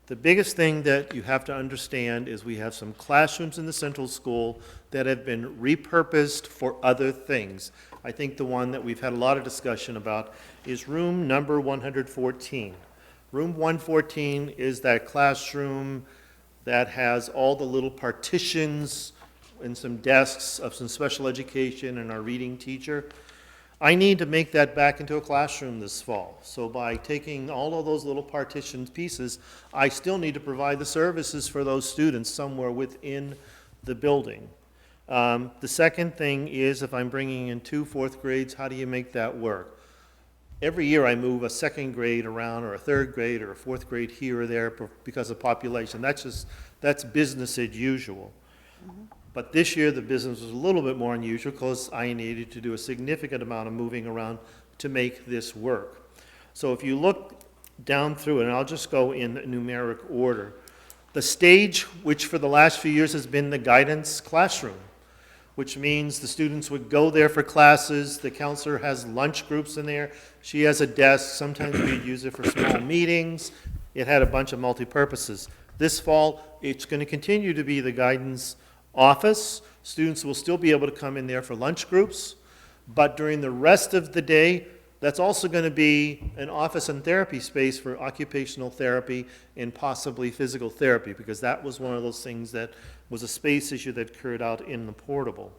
The biggest thing that you have to understand is we have some classrooms in the central school that have been repurposed for other things. I think the one that we've had a lot of discussion about is room number 114. Room 114 is that classroom that has all the little partitions and some desks of some special education and our reading teacher. I need to make that back into a classroom this fall. So by taking all of those little partition pieces, I still need to provide the services for those students somewhere within the building. The second thing is if I'm bringing in 2 fourth grades, how do you make that work? Every year I move a second grade around or a third grade or a fourth grade here or there because of population. That's business as usual. But this year, the business was a little bit more unusual because I needed to do a significant amount of moving around to make this work. So if you look down through it, and I'll just go in numeric order, the stage, which for the last few years has been the guidance classroom, which means the students would go there for classes, the counselor has lunch groups in there, she has a desk, sometimes we'd use it for small meetings, it had a bunch of multi-purposes. This fall, it's going to continue to be the guidance office. Students will still be able to come in there for lunch groups, but during the rest of the day, that's also going to be an office and therapy space for occupational therapy and possibly physical therapy, because that was one of those things that was a space issue that occurred out in the portable.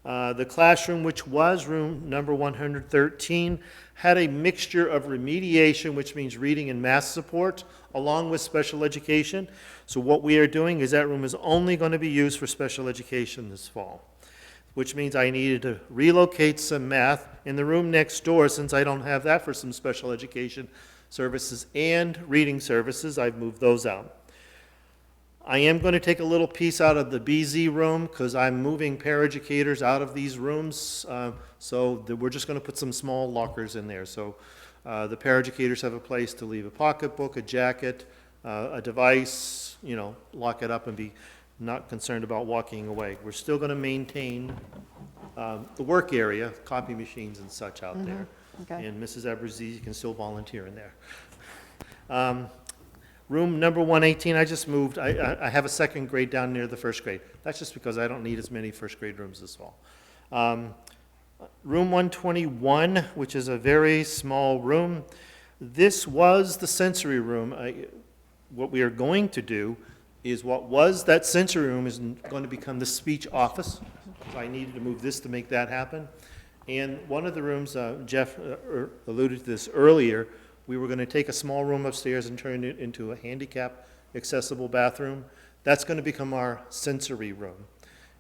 The classroom, which was room number 113, had a mixture of remediation, which means reading and math support, along with special education. So what we are doing is that room is only going to be used for special education this fall, which means I needed to relocate some math in the room next door, since I don't have that for some special education services and reading services. I've moved those out. I am going to take a little piece out of the BZ room because I'm moving paraeducators out of these rooms, so we're just going to put some small lockers in there. So the paraeducators have a place to leave a pocketbook, a jacket, a device, lock it up and be not concerned about walking away. We're still going to maintain the work area, copy machines and such out there. Okay. And Mrs. Ebersy can still volunteer in there. Room number 118, I just moved. I have a second grade down near the first grade. That's just because I don't need as many first grade rooms this fall. Room 121, which is a very small room. This was the sensory room. What we are going to do is what was that sensory room is going to become the speech office. So I needed to move this to make that happen. And one of the rooms, Jeff alluded to this earlier, we were going to take a small room upstairs and turn it into a handicap accessible bathroom. That's going to become our sensory room.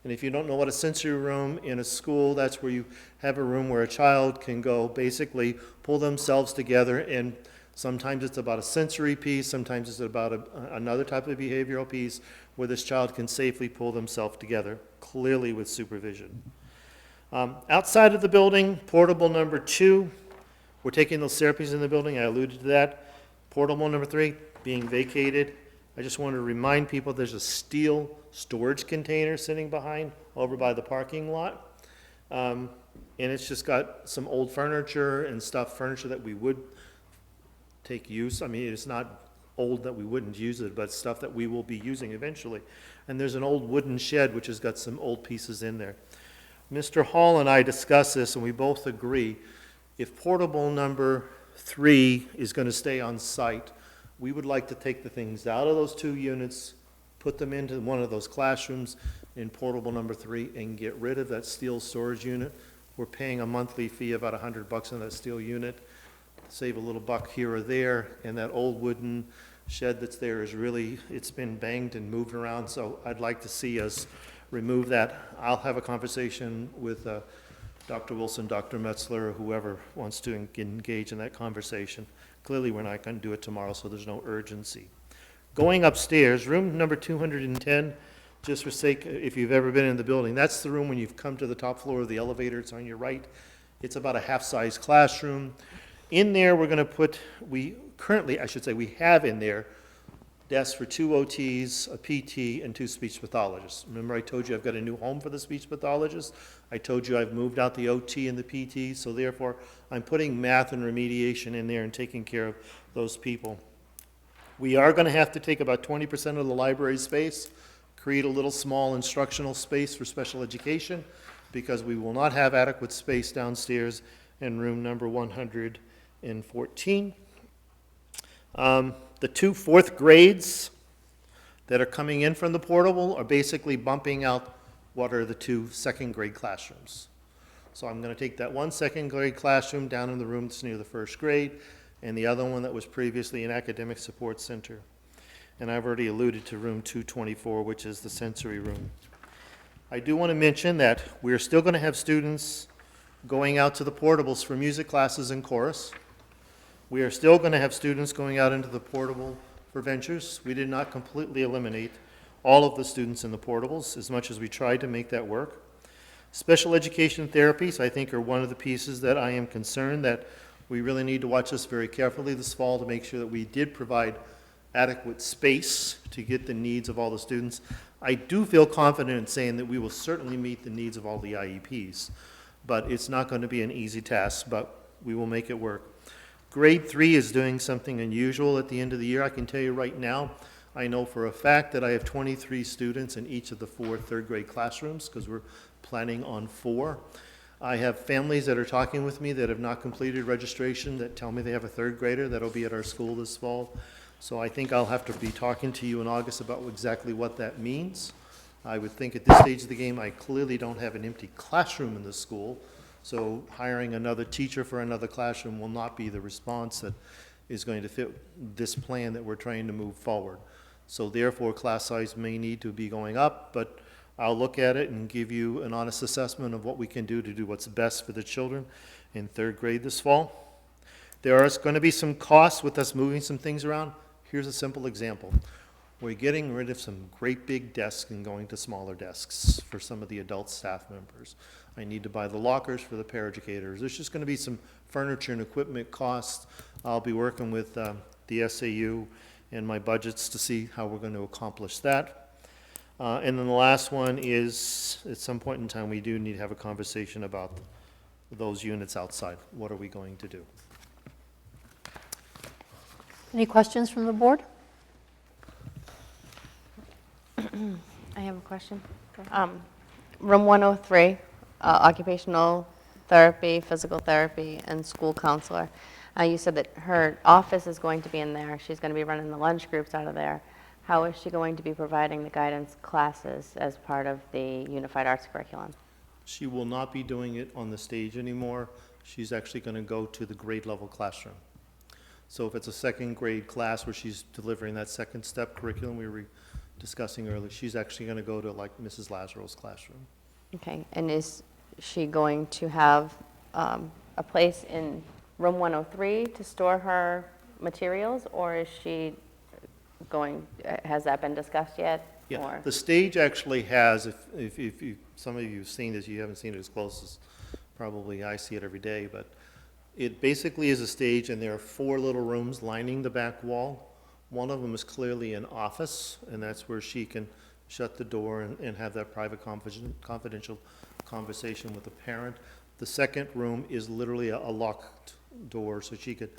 And if you don't know what a sensory room in a school, that's where you have a room where a child can go basically pull themselves together, and sometimes it's about a sensory piece, sometimes it's about another type of behavioral piece where this child can safely pull themselves together, clearly with supervision. Outside of the building, portable number 2, we're taking those therapies in the building, I alluded to that. Portable number 3, being vacated. I just want to remind people there's a steel storage container sitting behind over by the parking lot. And it's just got some old furniture and furniture that we would take use. I mean, it's not old that we wouldn't use it, but stuff that we will be using eventually. And there's an old wooden shed which has got some old pieces in there. Mr. Hall and I discussed this, and we both agree, if portable number 3 is going to stay on site, we would like to take the things out of those 2 units, put them into one of those classrooms in portable number 3, and get rid of that steel storage unit. We're paying a monthly fee of about $100 on that steel unit, save a little buck here or there, and that old wooden shed that's there is really, it's been banged and moved around, so I'd like to see us remove that. I'll have a conversation with Dr. Wilson, Dr. Metzler, or whoever wants to engage in that conversation. Clearly, we're not going to do it tomorrow, so there's no urgency. Going upstairs, room number 210, just for sake, if you've ever been in the building, that's the room when you've come to the top floor of the elevator, it's on your right. It's about a half-size classroom. In there, we're going to put, we have in there desks for 2 OTs, a PT, and 2 speech pathologists. Remember I told you I've got a new home for the speech pathologist? I told you I've moved out the OT and the PT, so therefore I'm putting math and remediation in there and taking care of those people. We are going to have to take about 20% of the library space, create a little small instructional space for special education, because we will not have adequate space downstairs in room number 114. The 2 4th grades that are coming in from the portable are basically bumping out what are the 2 2nd grade classrooms. So I'm going to take that 1 2nd grade classroom down in the room that's near the 1st grade, and the other one that was previously an academic support center. And I've already alluded to room 224, which is the sensory room. I do want to mention that we're still going to have students going out to the portables for music classes and chorus. We are still going to have students going out into the portable for ventures. We did not completely eliminate all of the students in the portables, as much as we tried to make that work. Special education therapies, I think, are one of the pieces that I am concerned that we really need to watch this very carefully this fall to make sure that we did provide adequate space to get the needs of all the students. I do feel confident in saying that we will certainly meet the needs of all the IEPs, but it's not going to be an easy task, but we will make it work. Grade 3 is doing something unusual at the end of the year. I can tell you right now, I know for a fact that I have 23 students in each of the 4 3rd grade classrooms, because we're planning on 4. I have families that are talking with me that have not completed registration that tell me they have a 3rd grader that'll be at our school this fall. So I think I'll have to be talking to you in August about exactly what that means. I would think at this stage of the game, I clearly don't have an empty classroom in the school. So hiring another teacher for another classroom will not be the response that is going to fit this plan that we're trying to move forward. So therefore, class size may need to be going up, but I'll look at it and give you an honest assessment of what we can do to do what's best for the children in 3rd grade this fall. There are going to be some costs with us moving some things around. Here's a simple example. We're getting rid of some great big desks and going to smaller desks for some of the adult staff members. I need to buy the lockers for the paraeducators. There's just going to be some furniture and equipment costs. I'll be working with the SAU and my budgets to see how we're going to accomplish that. And then the last one is, at some point in time, we do need to have a conversation about those units outside. What are we going to do? Any questions from the board? I have a question. Room 103, occupational therapy, physical therapy, and school counselor. You said that her office is going to be in there. She's going to be running the lunch groups out of there. how is she going to be providing the guidance classes as part of the Unified Arts curriculum? She will not be doing it on the stage anymore. She's actually going to go to the grade level classroom. So if it's a second grade class where she's delivering that second step curriculum we were discussing earlier, she's actually going to go to like Mrs. Lazaro's classroom. Okay, and is she going to have a place in room 103 to store her materials, or is she going, has that been discussed yet? Yeah, Or- the stage actually has, if you, some of you have seen this, you haven't seen it as close as probably I see it every day, but it basically is a stage, and there are 4 little rooms lining the back wall. One of them is clearly an office, and that's where she can shut the door and have that private confidential conversation with the parent. The second room is literally a locked door, so she could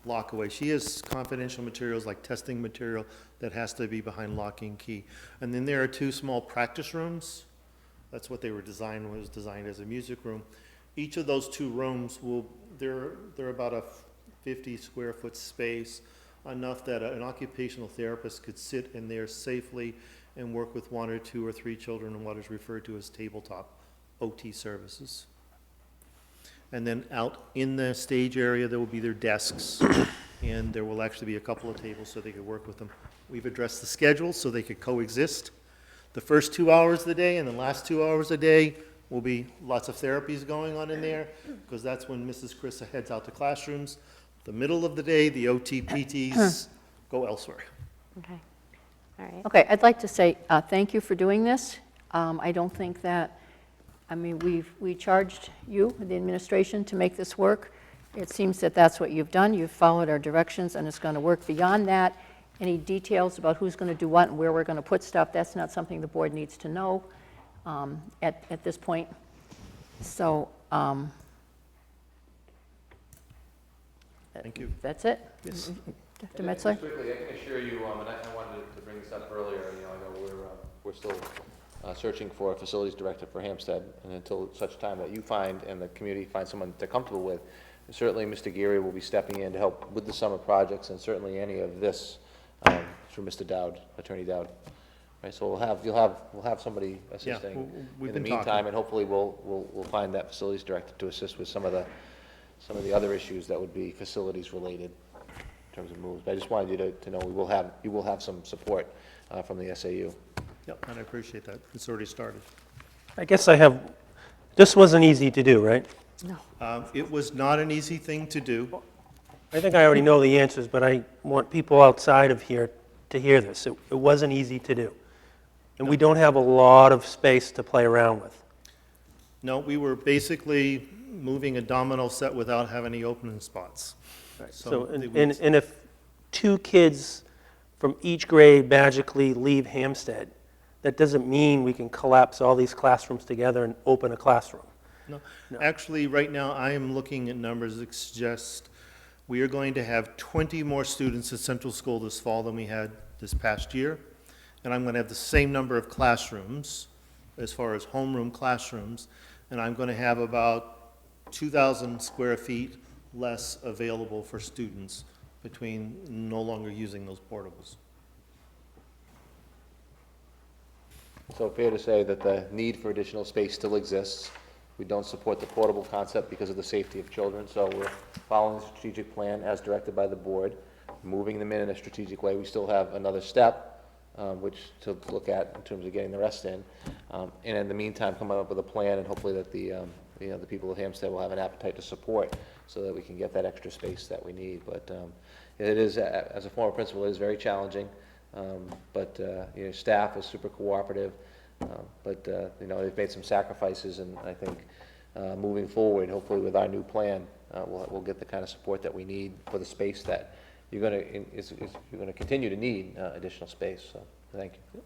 lock away. She has confidential materials like testing material that has to be behind lock and key. And then there are 2 small practice rooms. That's what they were designed, was designed as a music room. Each of those 2 rooms will, they're about a 50 square foot space, enough that an occupational therapist could sit in there safely and work with 1 or 2 or 3 children in what is referred to as tabletop OT services. And then out in the stage area, there will be their desks, and there will actually be a couple of tables so they could work with them. We've addressed the schedule so they could coexist. The first 2 hours of the day and the last 2 hours a day will be lots of therapies going on in there, because that's when Mrs. Carissa heads out to classrooms. The middle of the day, the OT PTs go elsewhere. Okay, all right. Okay, I'd like to say thank you for doing this. I don't think that, I mean, we charged you, the administration, to make this work. It seems that that's what you've done. You've followed our directions, and it's going to work. Beyond that, any details about who's going to do what and where we're going to put stuff, that's not something the board needs to know at this point. So Thank you. that's it? Yes. Dr. Metzler? Just quickly, I can assure you, and I wanted to bring this up earlier, I know we're still searching for a facilities director for Hampstead, and until such time that you find and the community finds someone they're comfortable with, certainly Mr. Geary will be stepping in to help with the summer projects, and certainly any of this through Mr. Dowd, Attorney Dowd. Right, so we'll have somebody assisting we've in the been meantime, talking. and hopefully we'll find that facilities director to assist with some of the other issues that would be facilities related in terms of moves. But I just wanted you to know you will have some support from the SAU. Yep, and I appreciate that. It's already started. I guess this wasn't easy to do, right? It was not an easy thing to do. I think I already know the answers, but I want people outside of here to hear this. It wasn't easy to do. And we don't have a lot of space to play around with. No, we were basically moving a domino set without having any opening spots. So, it and was- if 2 kids from each grade magically leave Hampstead, that doesn't mean we can collapse all these classrooms together and open a classroom. No, actually, right now, I am looking at numbers that suggest we are going to have 20 more students at Central School this fall than we had this past year. And I'm going to have the same number of classrooms, as far as homeroom classrooms, and I'm going to have about 2,000 square feet less available for students between no longer using those portables. So fair to say that the need for additional space still exists. We don't support the portable concept because of the safety of children, so we're following the strategic plan as directed by the board, moving them in a strategic way. We still have another step, which to look at in terms of getting the rest in. And in the meantime, come up with a plan, and hopefully that the people of Hampstead will have an appetite to support so that we can get that extra space that we need. But it is, as a former principal, it is very challenging. But staff is super cooperative. But they've made some sacrifices, and I think moving forward, hopefully with our new plan, we'll get the kind of support that we need for the space that you're going to continue to need additional space. So thank you.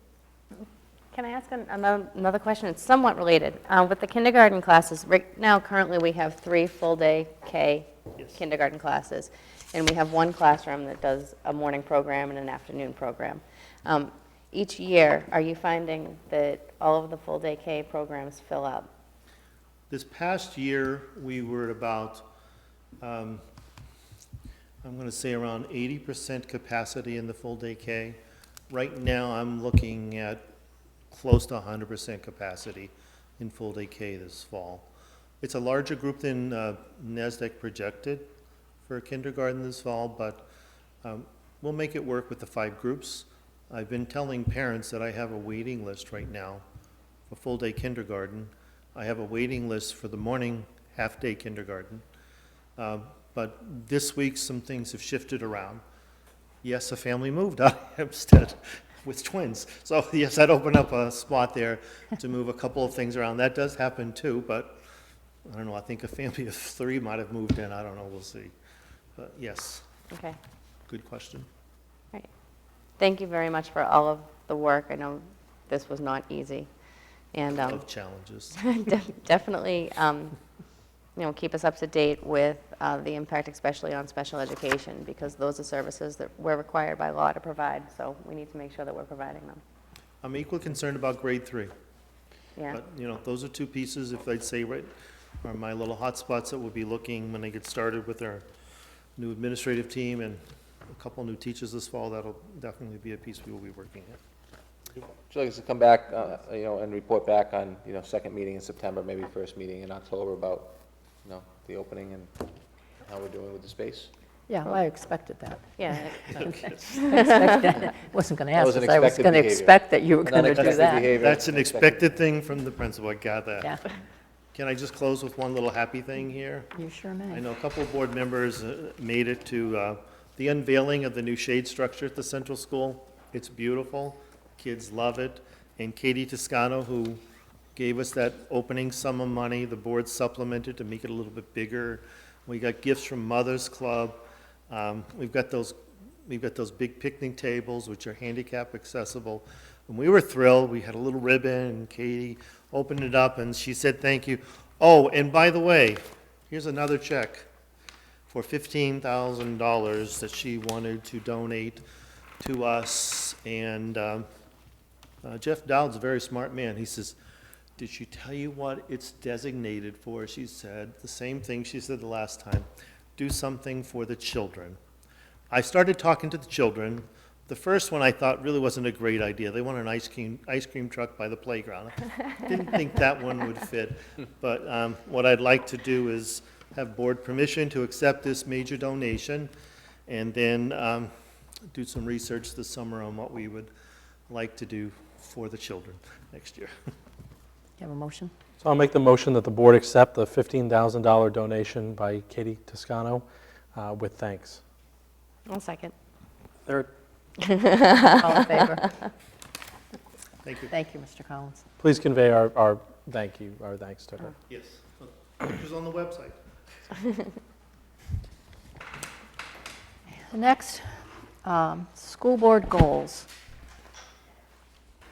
Can I ask another question? It's somewhat related. With the kindergarten classes, right now, currently, we have 3 full-day K kindergarten classes, and we have 1 classroom that does a morning program and an afternoon program. Each year, are you finding that all of the full-day K programs fill up? This past year, we were at about, I'm going to say around 80% capacity in the full-day K. Right now, I'm looking at close to 100% capacity in full-day K this fall. It's a larger group than Hsdsb projected for kindergarten this fall, but we'll make it work with the 5 groups. I've been telling parents that I have a waiting list right now for full-day kindergarten. I have a waiting list for the morning half-day kindergarten. But this week, some things have shifted around. Yes, a family moved out of Hempstead with twins. So yes, I'd open up a spot there to move a couple of things around. That does happen too, but I don't know, I think a family of 3 might have moved in. I don't know, we'll see. But yes, Okay, good question. all right. Thank you very much for all of the work. I know this was not easy. And Love challenges. definitely, keep us up to date with the impact, especially on special education, because those are services that we're required by law to provide, so we need to make sure that we're providing them. I'm equally concerned about grade 3. Yeah, But, those are 2 pieces, if I'd say, right, are my little hot spots that we'll be looking when they get started with our new administrative team and a couple new teachers this fall. That'll definitely be a piece we will be working at. Would you like us to come back, and report back on, second meeting in September, maybe first meeting in October about, the opening and how we're doing with the space? Yeah, well, I expected that. yeah. I wasn't going to ask, was an because I was expected going to behavior. expect that you were An going to do unexpected that. behavior. That's an expected thing from the principal, I got that. Yeah, Can I just close with one little happy thing here? you sure I may. know a couple of board members made it to the unveiling of the new shade structure at the central school. It's beautiful, kids love it, and Katie Toscano, who gave us that opening sum of money, the board supplemented to make it a little bit bigger. We got gifts from Mother's Club. We've got those big picnic tables, which are handicap accessible. And we were thrilled. We had a little ribbon, and Katie opened it up, and she said thank you. Oh, and by the way, here's another check for $15,000 that she wanted to donate to us. And Jeff Dowd's a very smart man. He says, "Did she tell you what it's designated for?" She said the same thing she said the last time. Do something for the children. I started talking to the children. The first one I thought really wasn't a great idea. They want an ice cream truck by the playground. Didn't think that one would fit. But what I'd like to do is have board permission to accept this major donation, and then do some research this summer on what we would like to do for the children next year. You have a motion? So I'll make the motion that the board accept the $15,000 donation by Katie Toscano with thanks. One second. Third. All in favor? Thank you. Thank you, Mr. Collins. Please convey our thanks to her. Yes. Pictures on the website. Next, school board goals.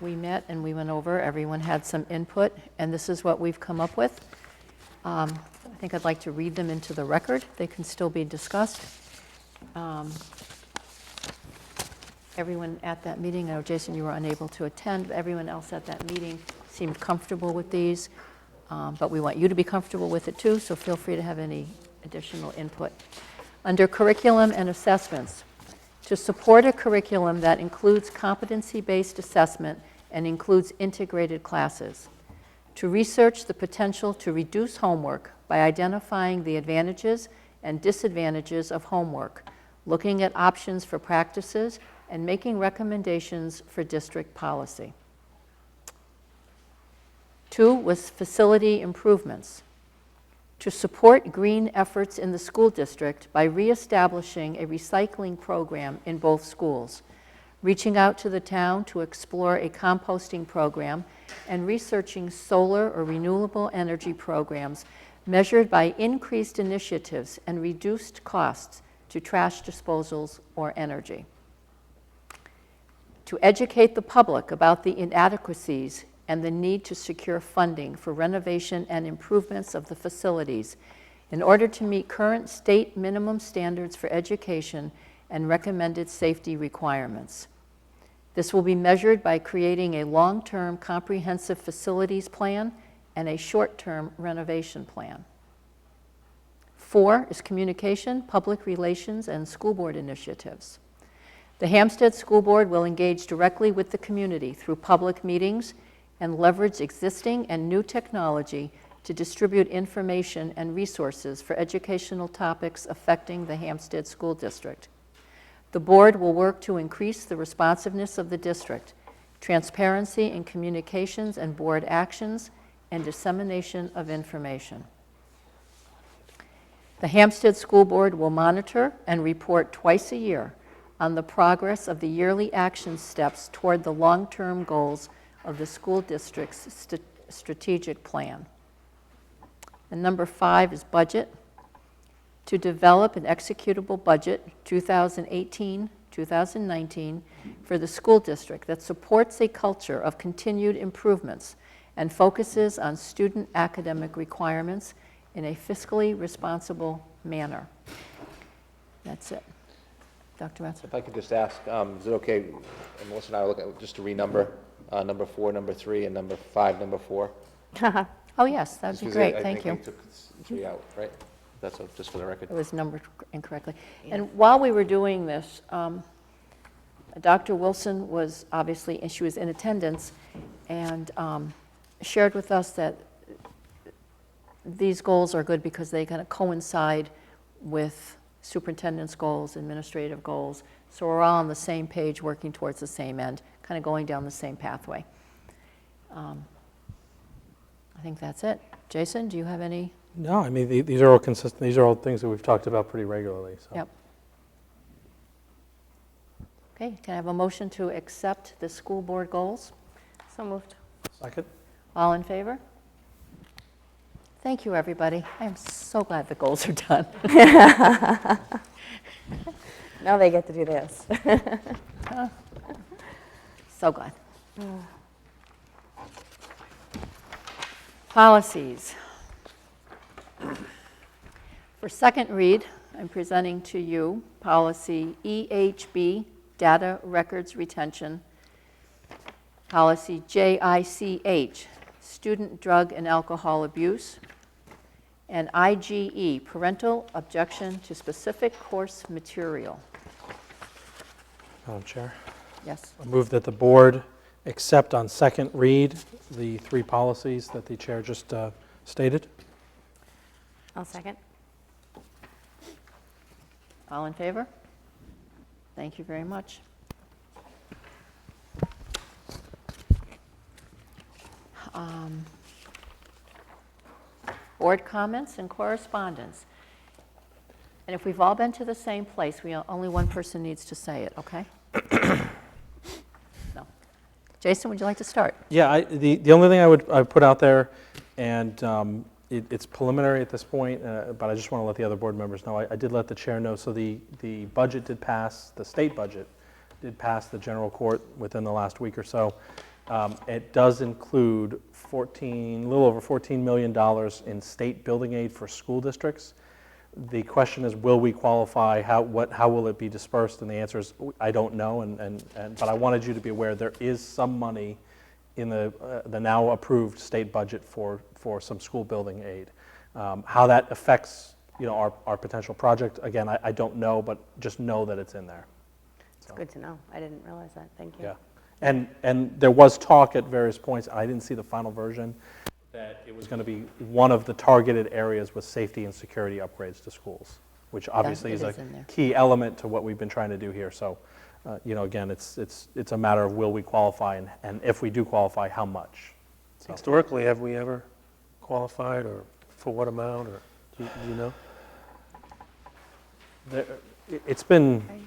We met and we went over, everyone had some input, and this is what we've come up with. I think I'd like to read them into the record. They can still be discussed. Everyone at that meeting, I know Jason, you were unable to attend, but everyone else at that meeting seemed comfortable with these, but we want you to be comfortable with it too, so feel free to have any additional input. Under curriculum and assessments, to support a curriculum that includes competency-based assessment and includes integrated classes. To research the potential to reduce homework by identifying the advantages and disadvantages of homework, looking at options for practices, and making recommendations for district policy. 2 was facility improvements. To support green efforts in the school district by reestablishing a recycling program in both schools, reaching out to the town to explore a composting program, and researching solar or renewable energy programs measured by increased initiatives and reduced costs to trash disposals or energy. To educate the public about the inadequacies and the need to secure funding for renovation and improvements of the facilities in order to meet current state minimum standards for education and recommended safety requirements. This will be measured by creating a long-term comprehensive facilities plan and a short-term renovation plan. 4 is communication, public relations, and school board initiatives. The Hampstead School Board will engage directly with the community through public meetings and leverage existing and new technology to distribute information and resources for educational topics affecting the Hampstead School District. The board will work to increase the responsiveness of the district, transparency in communications and board actions, and dissemination of information. The Hampstead School Board will monitor and report twice a year on the progress of the yearly action steps toward the long-term goals of the school district's strategic plan. And number 5 is budget. To develop an executable budget, 2018-2019, for the school district that supports a culture of continued improvements and focuses on student academic requirements in a fiscally responsible manner. That's it. Dr. Metzger. If I could just ask, is it okay, and Melissa and I are looking at, just to renumber, number 4, number 3, and number 5, number 4? Oh, yes, that would Just be because great, I thank think you. we took 3 out, right? That's just for the record. It was numbered incorrectly. And while we were doing this, Dr. Wilson was obviously, and she was in attendance, and shared with us that these goals are good because they kind of coincide with superintendent's goals, administrative goals. So we're all on the same page, working towards the same end, kind of going down the same pathway. I think that's it. Jason, do you have any? No, I mean, these are all consistent. These are all things that we've talked about pretty regularly. So. Yep. Okay, can I have a motion to accept the school board goals? So moved. Second? All in favor? Thank you, everybody. I am so glad the goals are done. Now they get to do this. So glad. Policies. For second read, I'm presenting to you policy EHB, data records retention, policy JICH, student drug and alcohol abuse, and IGE, parental objection to specific course material. Madam Chair, Yes. I move that the board accept on second read the 3 policies that the chair just stated. I'll second. All in favor? Thank you very much. Board comments and correspondence. And if we've all been to the same place, only one person needs to say it, okay? No. Jason, would you like to start? Yeah, the only thing I would put out there, and it's preliminary at this point, but I just want to let the other board members know. I did let the chair know, so the budget did pass, the state budget did pass the general court within the last week or so. It does include a little over $14 million in state building aid for school districts. The question is, will we qualify? How will it be dispersed? And the answer is, I don't know. But I wanted you to be aware there is some money in the now approved state budget for some school building aid. How that affects our potential project, again, I don't know, but just know that it's in there. It's good to know. I didn't realize that. Thank you. Yeah. And there was talk at various points, I didn't see the final version, that it was going to be one of the targeted areas with safety and security upgrades to schools, which obviously is a key element to what we've been trying to do here. So, again, it's a matter of will we qualify, and if we do qualify, how much. So. Historically, have we ever qualified, or for what amount, or do you know? It's been,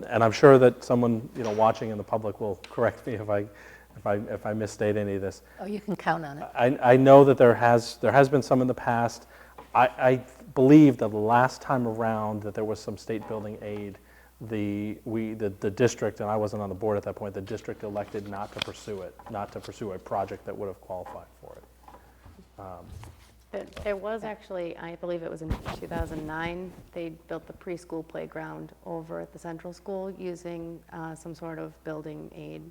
and I'm sure that someone watching in the public will correct me if I misstate any of this. Oh, you can count on it. I know that there has been some in the past. I believe that the last time around that there was some state building aid, the district, and I wasn't on the board at that point, the district elected not to pursue it, not to pursue a project that would have qualified for it. There was actually, I believe it was in 2009, they built the preschool playground over at the central school using some sort of building aid.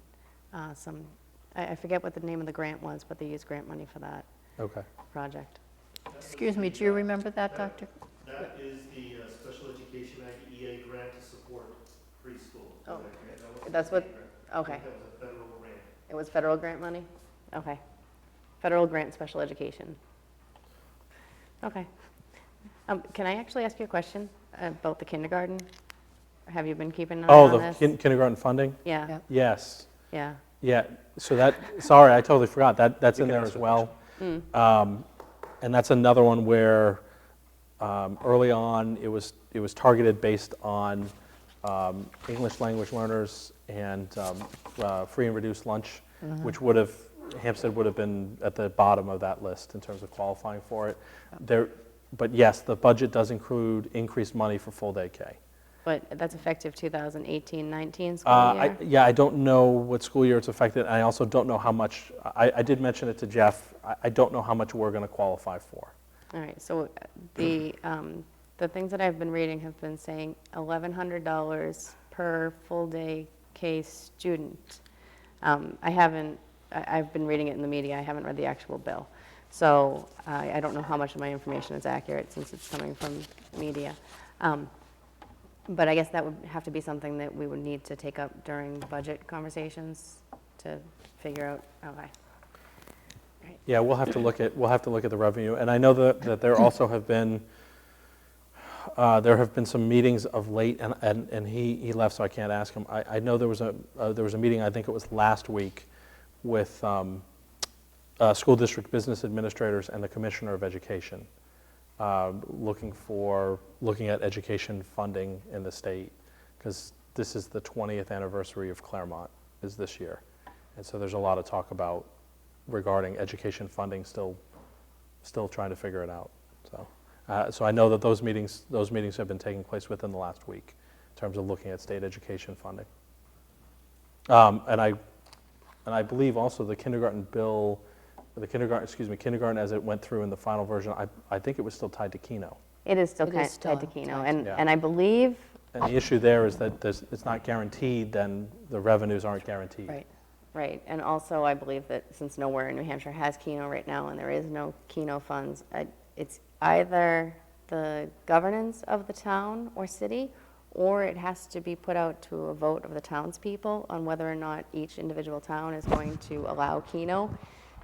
I forget what the name of the grant was, but they used grant money for that project. Excuse me, do you remember that, Doctor? That is the Special Education Act EA grant to support preschool. Oh, that's what, okay. That was a federal grant. It was federal grant money? Okay. Federal grant special education. Okay. Can I actually ask you a question about the kindergarten? Have you been keeping an eye Oh, on the this? kindergarten funding? Yeah, Yep. Yes. yeah. Yeah, so that, sorry, I totally forgot, that's in can there ask as the well. And that's another one where, early on, it was targeted based on English language learners and free and reduced lunch, which would have, Hampstead would have been at the bottom of that list in terms of qualifying for it. But yes, the budget does include increased money for full-day K. But that's effective 2018-19 school year? Yeah, I don't know what school year it's affected, and I also don't know how much, I did mention it to Jeff, I don't know how much we're going to qualify for. All right, so the things that I've been reading have been saying $1,100 per full-day K student. I've been reading it in the media, I haven't read the actual bill. So I don't know how much of my information is accurate since it's coming from media. But I guess that would have to be something that we would need to take up during budget conversations to figure out, okay. Yeah, we'll have to look at the revenue, and I know that there also have been some meetings of late, and he left, so I can't ask him. I know there was a meeting, I think it was last week, with school district business administrators and the Commissioner of Education, looking at education funding in the state, because this is the 20th anniversary of Claremont is this year, and so there's a lot of talk about regarding education funding, still trying to figure it out. So I know that those meetings have been taking place within the last week in terms of looking at state education funding. And I believe also the kindergarten bill, kindergarten as it went through in the final version, I think it was still tied to Keno. It is still It is tied to still Keno, tied to- and I believe, And the issue there is that it's not guaranteed, then the revenues aren't guaranteed. Right. right, and also I believe that since nowhere in New Hampshire has Keno right now and there is no Keno funds, it's either the governance of the town or city, or it has to be put out to a vote of the townspeople on whether or not each individual town is going to allow Keno.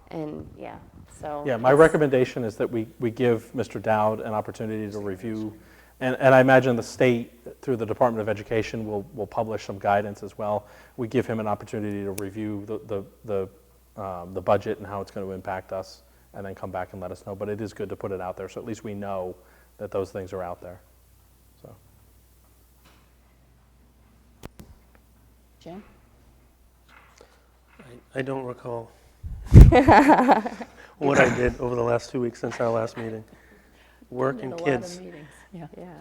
And yeah, so. Yeah, my recommendation is that we give Mr. Dowd an opportunity to review, and I imagine the state, through the Department of Education, will publish some guidance as well. We give him an opportunity to review the budget and how it's going to impact us, and then come back and let us know. But it is good to put it out there, so at least we know that those things are out there. So. Jim? I don't recall what I did over the last 2 weeks since our last meeting. Work and kids. Yeah. Yeah.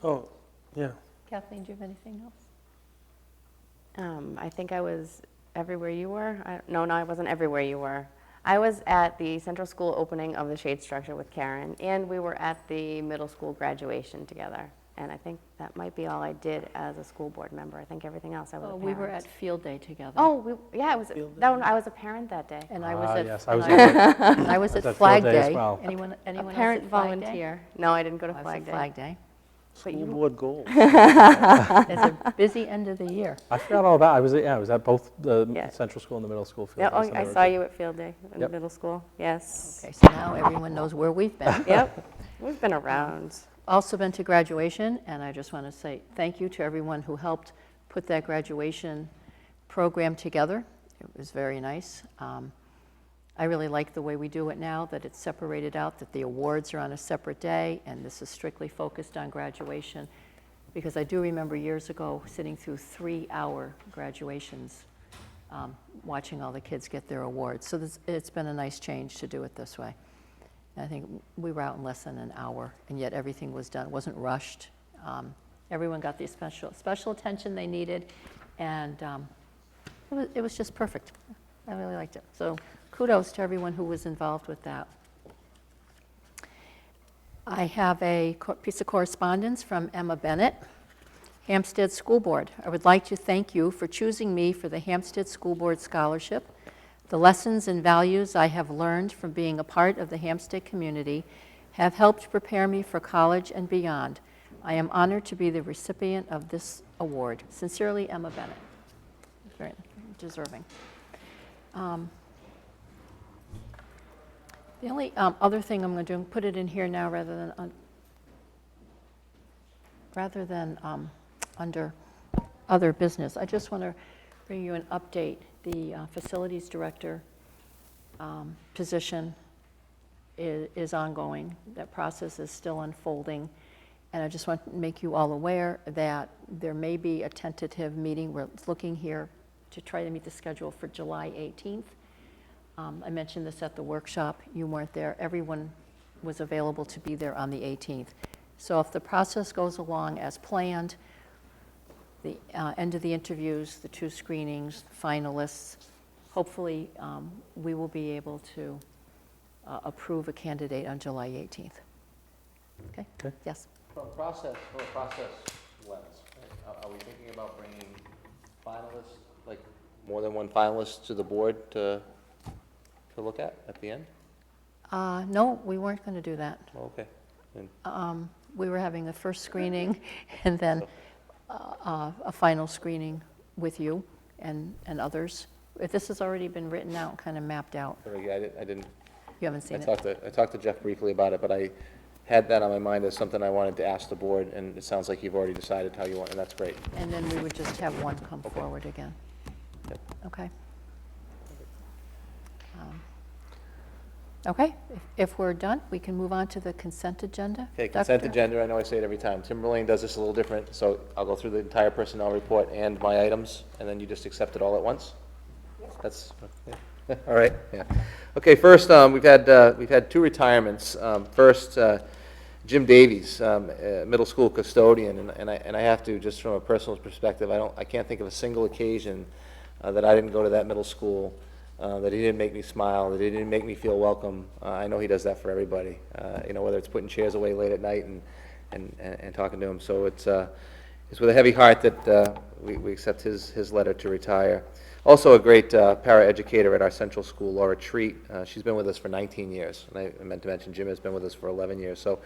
Oh, yeah. Kathleen, do you have anything else? I think I was everywhere you were. No, I wasn't everywhere you were. I was at the central school opening of the shade structure with Karen, and we were at the middle school graduation together. And I think that might be all I did as a school board member. I think everything else I was a parent. We were at field day together. Oh, yeah, it was. That one, I was a parent that day. And I was at, Yes, I was and I was at at field Flag day as Day. well. Anyone A else parent at Flag Day? volunteer. No, I didn't go to I was Flag at Day. Flag Day. But School you- board goals. It's a busy end of the year. I forgot all about. I was at both the Yeah. central school and the middle school field. Yeah, oh, days, and I they were saw good. you at field day in Yep. middle school. Yes. Okay, so now everyone knows where we've been. Yep. We've been around. Also been to graduation, and I just want to say thank you to everyone who helped put that graduation program together. It was very nice. I really like the way we do it now, that it's separated out, that the awards are on a separate day, and this is strictly focused on graduation. Because I do remember years ago sitting through 3-hour graduations, watching all the kids get their awards. So it's been a nice change to do it this way. And I think we were out in less than an hour, and yet everything was done. It wasn't rushed. Everyone got the special attention they needed, and it was just perfect. I really liked it. So kudos to everyone who was involved with that. I have a piece of correspondence from Emma Bennett, Hampstead School Board. I would like to thank you for choosing me for the Hampstead School Board Scholarship. The lessons and values I have learned from being a part of the Hampstead community have helped prepare me for college and beyond. I am honored to be the recipient of this Award. Sincerely, Emma Bennett. Very deserving. The only other thing I'm going to do, put it in here now rather than under other business. I just want to bring you an update. The facilities director position is ongoing. That process is still unfolding. And I just want to make you all aware that there may be a tentative meeting. We're looking here to try to meet the schedule for July 18th. I mentioned this at the workshop. You weren't there. Everyone was available to be there on the 18th. So if the process goes along as planned, the end of the interviews, the 2 screenings, finalists, hopefully we will be able to approve a candidate on July 18th. Okay? Okay. Yes. From a process lens, right, are we thinking about bringing finalists, like more than one finalist to the board to look at the end? No, we weren't going to do that. Oh, okay. And We were having the first screening and then a final screening with you and others. If this has already been written out, kind of mapped out. sorry, I didn't. You haven't seen it? I talked to Jeff briefly about it, but I had that on my mind as something I wanted to ask the board, and it sounds like you've already decided how you want, and that's great. And then we would just have one come forward again. Yep. Okay. Okay, if we're done, we can move on to the consent agenda. Okay, consent Dr. agenda, I know I say it every time. Timberlane does this a little different, so I'll go through the entire personnel report and my items, and then you just accept it all at once? That's, all right, yeah. Okay, first, we've had 2 retirements. First, Jim Davies, middle school custodian, and I have to, just from a personal perspective, I can't think of a single occasion that I didn't go to that middle school, that he didn't make me smile, that he didn't make me feel welcome. I know he does that for everybody, whether it's putting chairs away late at night and talking to him. So it's with a heavy heart that we accept his letter to retire. Also a great para-educator at our central school, Laura Treat. She's been with us for 19 years, and I meant to mention Jim has been with us for 11 years. So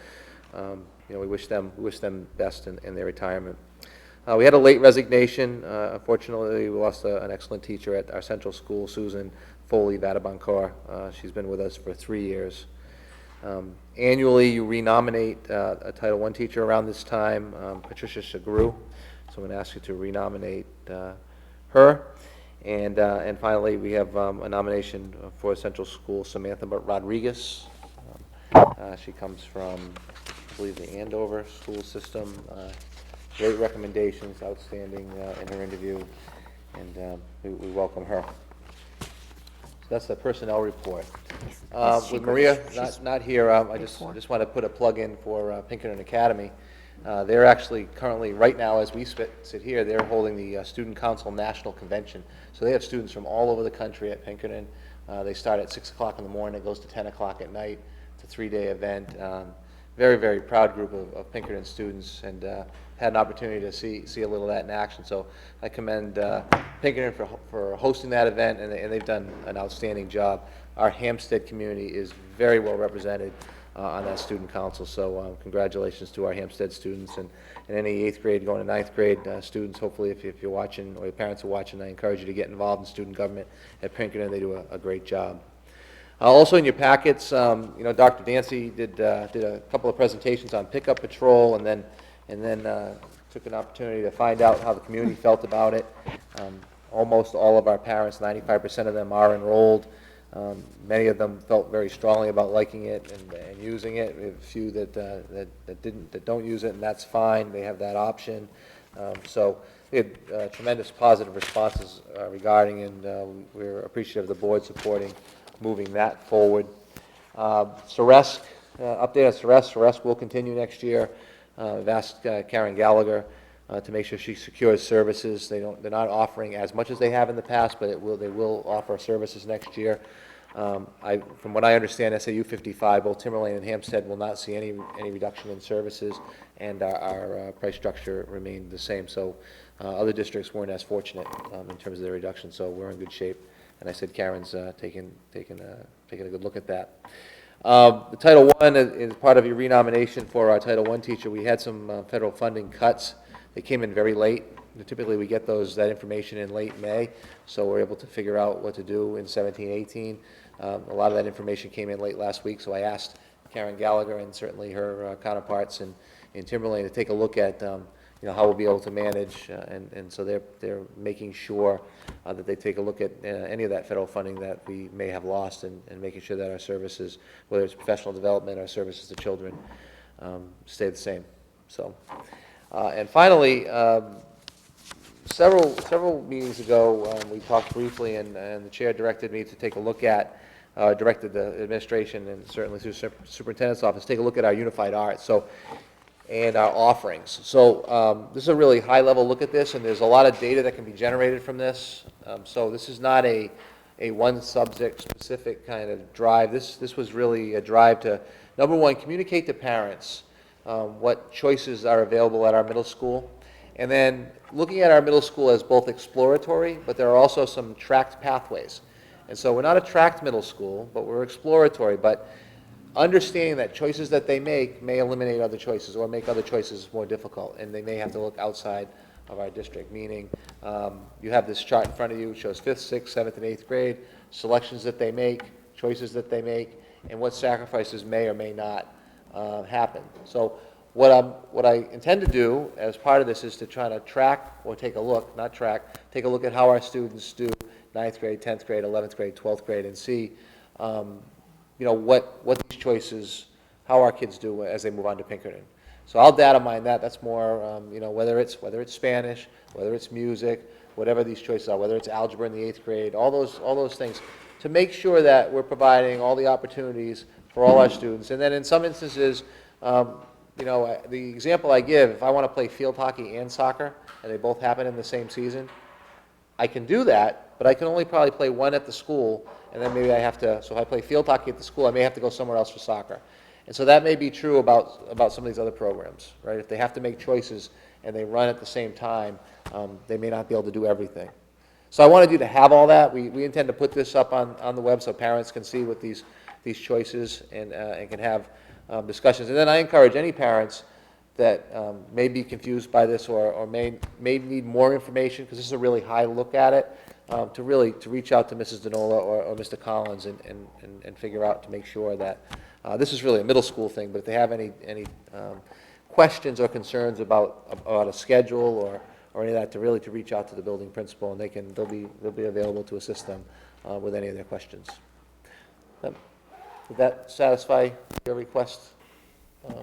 we wish them best in their retirement. We had a late resignation. Unfortunately, we lost an excellent teacher at our central school, Susan Foley Vadabankar. She's been with us for 3 years. Annually, you renominate a Title I teacher around this time, Patricia Shagru. So I'm going to ask you to renominate her. And finally, we have a nomination for Central School, Samantha Rodriguez. She comes from, I believe, the Andover school system. Great recommendations, outstanding in her interview, and we welcome her. So that's the personnel report. With Maria not here, I just want to put a plug in for Pinkerton Academy. They're actually currently, right now, as we sit here, they're holding the Student Council National Convention. So they have students from all over the country at Pinkerton. They start at 6 o'clock in the morning, it goes to 10 o'clock at night. It's a 3-day event. Very, very proud group of Pinkerton students, and had an opportunity to see a little of that in action. So I commend Pinkerton for hosting that event, and they've done an outstanding job. Our Hampstead community is very well represented on that student council. So congratulations to our Hampstead students, and any 8th grade going to 9th grade students. Hopefully, if you're watching or your parents are watching, I encourage you to get involved in student government at Pinkerton. They do a great job. Also in your packets, Dr. Dancy did a couple of presentations on pickup patrol, and then took an opportunity to find out how the community felt about it. Almost all of our parents, 95% of them, are enrolled. Many of them felt very strongly about liking it and using it. We have a few that don't use it, and that's fine. They have that option. So we had tremendous positive responses regarding, and we're appreciative of the board supporting moving that forward. Ceresc, update on Ceresc. Ceresc will continue next year. I've asked Karen Gallagher to make sure she secures services. They're not offering as much as they have in the past, but they will offer services next year. From what I understand, SAU 55, both Timberlane and Hampstead will not see any reduction in services, and our price structure remained the same. So other districts weren't as fortunate in terms of their reduction, so we're in good shape. And I said Karen's taking a good look at that. The Title I is part of your renomination for our Title I teacher. We had some federal funding cuts They came in very late. Typically, we get that information in late May, so we're able to figure out what to do in 17, 18. A lot of that information came in late last week, so I asked Karen Gallagher and certainly her counterparts in Timberlane to take a look at how we'll be able to manage, and so they're making sure that they take a look at any of that federal funding that we may have lost, and making sure that our services, whether it's professional development, our services to children, stay the same. So, and finally, several meetings ago, we talked briefly, and the chair directed me to take a look at, directed the administration and certainly through superintendent's office, take a look at our unified arts. So, and our offerings. So this is a really high-level look at this, and there's a lot of data that can be generated from this. So this is not a one subject specific kind of drive. This was really a drive to, number one, communicate to parents what choices are available at our middle school, and then looking at our middle school as both exploratory, but there are also some tracked pathways. And so we're not a tracked middle school, but we're exploratory, but understanding that choices that they make may eliminate other choices or make other choices more difficult, and they may have to look outside of our district, meaning you have this chart in front of you, which shows 5th, 6th, 7th, and 8th grade, selections that they make, choices that they make, and what sacrifices may or may not happen. So what I intend to do as part of this is to try to track or take a look, not track, take a look at how our students do 9th grade, 10th grade, 11th grade, 12th grade, and see what these choices, how our kids do as they move on to Pinkerton. So I'll data mine that. That's more, whether it's Spanish, whether it's music, whatever these choices are, whether it's algebra in the 8th grade, all those things, to make sure that we're providing all the opportunities for all our students. And then in some instances, the example I give, if I want to play field hockey and soccer, and they both happen in the same season, I can do that, but I can only probably play one at the school, and then maybe I have to, so if I play field hockey at the school, I may have to go somewhere else for soccer. And so that may be true about some of these other programs, right? If they have to make choices and they run at the same time, they may not be able to do everything. So I wanted you to have all that. We intend to put this up on the web so parents can see what these choices and can have discussions. And then I encourage any parents that may be confused by this or may need more information, because this is a really high look at it, to reach out to Mrs. Denola or Mr. Collins and figure out to make sure that this is really a middle school thing, but if they have any questions or concerns about a schedule or any of that, to reach out to the building principal, and they'll be available to assist them with any of their questions. Did that satisfy your request?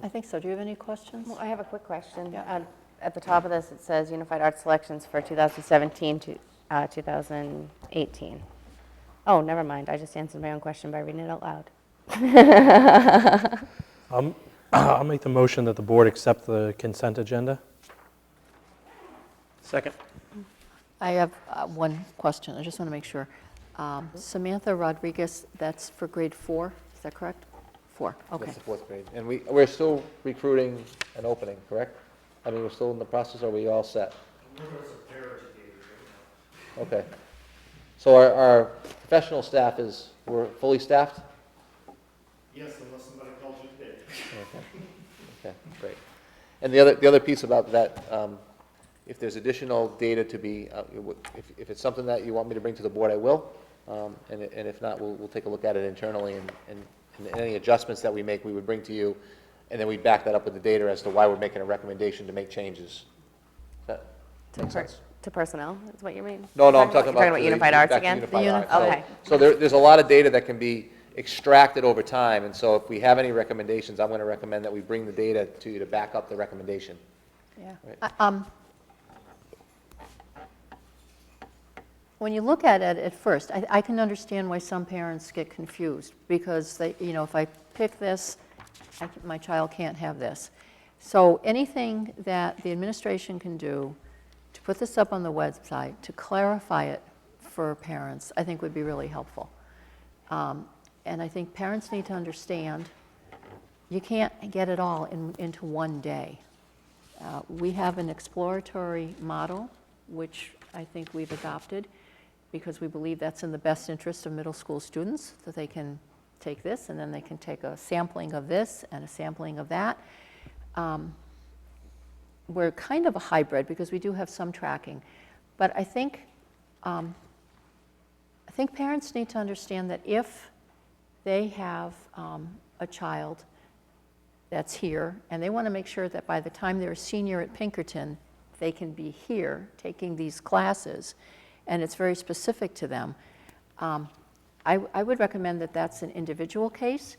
I think so. Do you have any questions? Well, I have a quick question. Yeah. At the top of this, it says Unified Arts Selections for 2017 to 2018. Oh, never mind. I just answered my own question by reading it out loud. I'll make the motion that the board accept the consent agenda. Second. I have one question. I just want to make sure. Samantha Rodriguez, that's for grade 4, is that correct? 4, okay. That's the 4th grade. And we're still recruiting an opening, correct? I mean, we're still in the process, or are we all set? Okay. So our professional staff we're fully staffed? Yes, unless somebody calls you today. Okay, great. And the other piece about that, if there's additional data to be, if it's something that you want me to bring to the board, I will. And if not, we'll take a look at it internally, and any adjustments that we make, we would bring to you, and then we back that up with the data as to why we're making a recommendation to make changes. Does that make sense? To personnel, is what you mean? No, I'm You're talking about Unified Arts back to again? Unified Arts. Okay. So there's a lot of data that can be extracted over time, and so if we have any recommendations, I'm going to recommend that we bring the data to you to back up the recommendation. Yeah. Right. When you look at it at first, I can understand why some parents get confused, because they, if I pick this, my child can't have this. So anything that the administration can do to put this up on the website, to clarify it for parents, I think would be really helpful. And I think parents need to understand you can't get it all into one day. We have an exploratory model, which I think we've adopted, because we believe that's in the best interest of middle school students, that they can take this and then they can take a sampling of this and a sampling of that. we're kind of a hybrid because we do have some tracking. But I think parents need to understand that if they have a child that's here, and they want to make sure that by the time they're a senior at Pinkerton, they can be here taking these classes, and it's very specific to them. I would recommend that that's an individual case,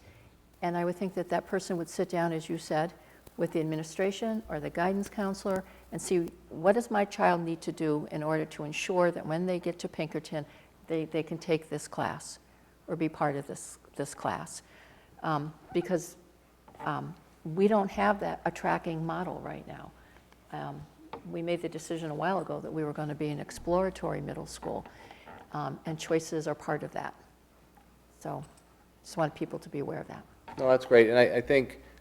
and I would think that that person would sit down, as you said, with the administration or the guidance counselor and see, what does my child need to do in order to ensure that when they get to Pinkerton, they can take this class or be part of this class. Because we don't have a tracking model right now. We made the decision a while ago that we were going to be an exploratory middle school, and choices are part of that. So just want people to be aware of that. No, that's great, and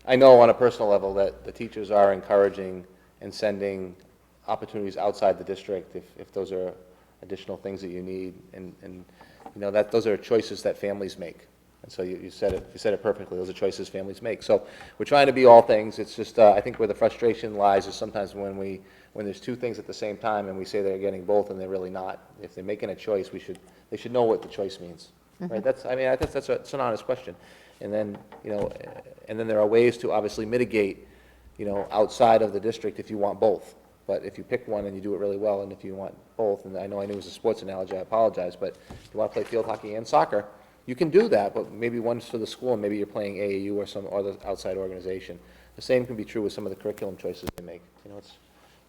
I know on a personal level that the teachers are encouraging and sending opportunities outside the district if those are additional things that you need, and you know, that those are choices that families make. And so you said it perfectly. Those are choices families make. So we're trying to be all things. It's just I think where the frustration lies is sometimes when there's two things at the same time and we say they're getting both and they're really not. If they're making a choice, they should know what the choice means. Mm-hmm. Right? That's an honest question. And then there are ways to obviously mitigate, outside of the district if you want both. But if you pick one and you do it really well, and if you want both, and I knew it was a sports analogy, I apologize, but if you want to play field hockey and soccer, you can do that, but maybe one's for the school and maybe you're playing AAU or some other outside organization. The same can be true with some of the curriculum choices they make.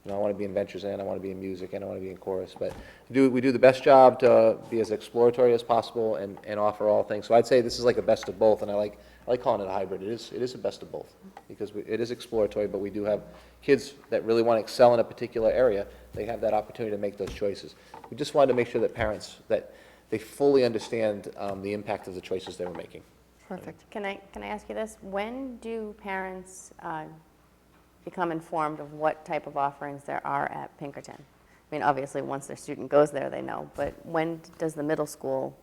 I want to be in Ventures and I want to be in music and I want to be in chorus, but we do the best job to be as exploratory as possible and offer all things. So I'd say this is like a best of both, and I like calling it a hybrid. It is a best of both because it is exploratory, but we do have kids that really want to excel in a particular area. They have that opportunity to make those choices. We just wanted to make sure that parents, that they fully understand the impact of the choices they were making. Perfect. Can I ask you this? When do parents become informed of what type of offerings there are at Pinkerton? I mean, obviously, once their student goes there, they know, but when does the middle school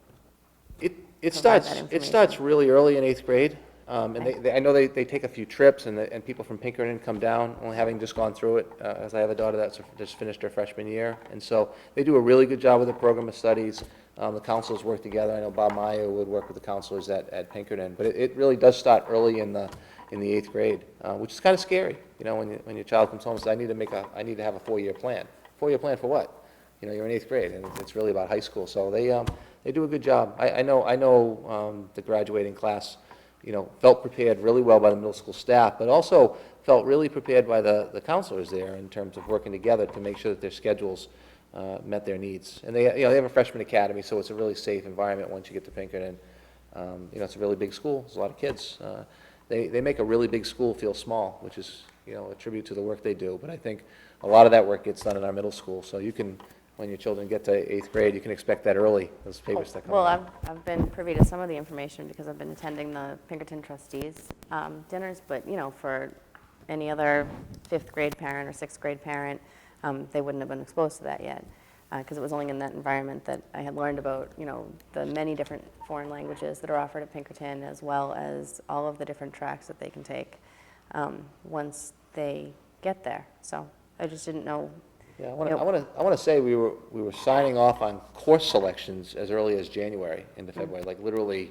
It starts really early in 8th grade. And I know they take a few trips, and people from Pinkerton come down, only having just gone through it, as I have a daughter that's just finished her freshman year. And so they do a really good job with the program of studies. The counselors work together. I know Bob Meyer would work with the counselors at Pinkerton. But it really does start early in the 8th grade, which is kind of scary, when your child comes home and says, I need to have a 4-year plan. 4-year plan for what? You're in 8th grade, and it's really about high school. So they do a good job. I know the graduating class, felt prepared really well by the middle school staff, but also felt really prepared by the counselors there in terms of working together to make sure that their schedules met their needs. And they have a freshman academy, so it's a really safe environment once you get to Pinkerton. It's a really big school. There's a lot of kids. They make a really big school feel small, which is a tribute to the work they do. But I think a lot of that work gets done in our middle school. So you can, when your children get to 8th grade, you can expect that early, those papers that come Well, out. I've been privy to some of the information because I've been attending the Pinkerton trustees dinners, but, for any other 5th grade parent or 6th grade parent, they wouldn't have been exposed to that yet because it was only in that environment that I had learned about, the many different foreign languages that are offered at Pinkerton, as well as all of the different tracks that they can take once they get there. So I just didn't know. Yeah, I want to say we were signing off on course selections as early as January into February, like literally,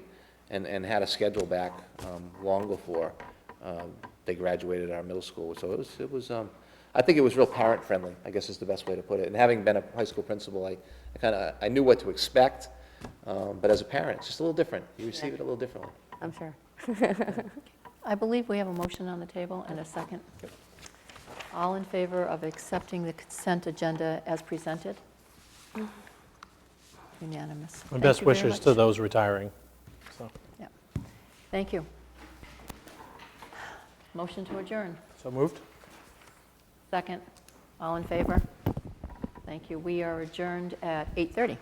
and had a schedule back long before they graduated our middle school. So it was I think it was real parent friendly, I guess is the best way to put it. And having been a high school principal, I knew what to expect, but as a parent, it's just a little different. You receive it a little differently. I'm sure. I believe we have a motion on the table and a second. All in favor of accepting the consent agenda as presented? Unanimous. My Thank best you very wishes much. to those retiring. So, Yeah. Thank you. Motion to adjourn. so moved? Second. All in favor? Thank you. We are adjourned at 8:30.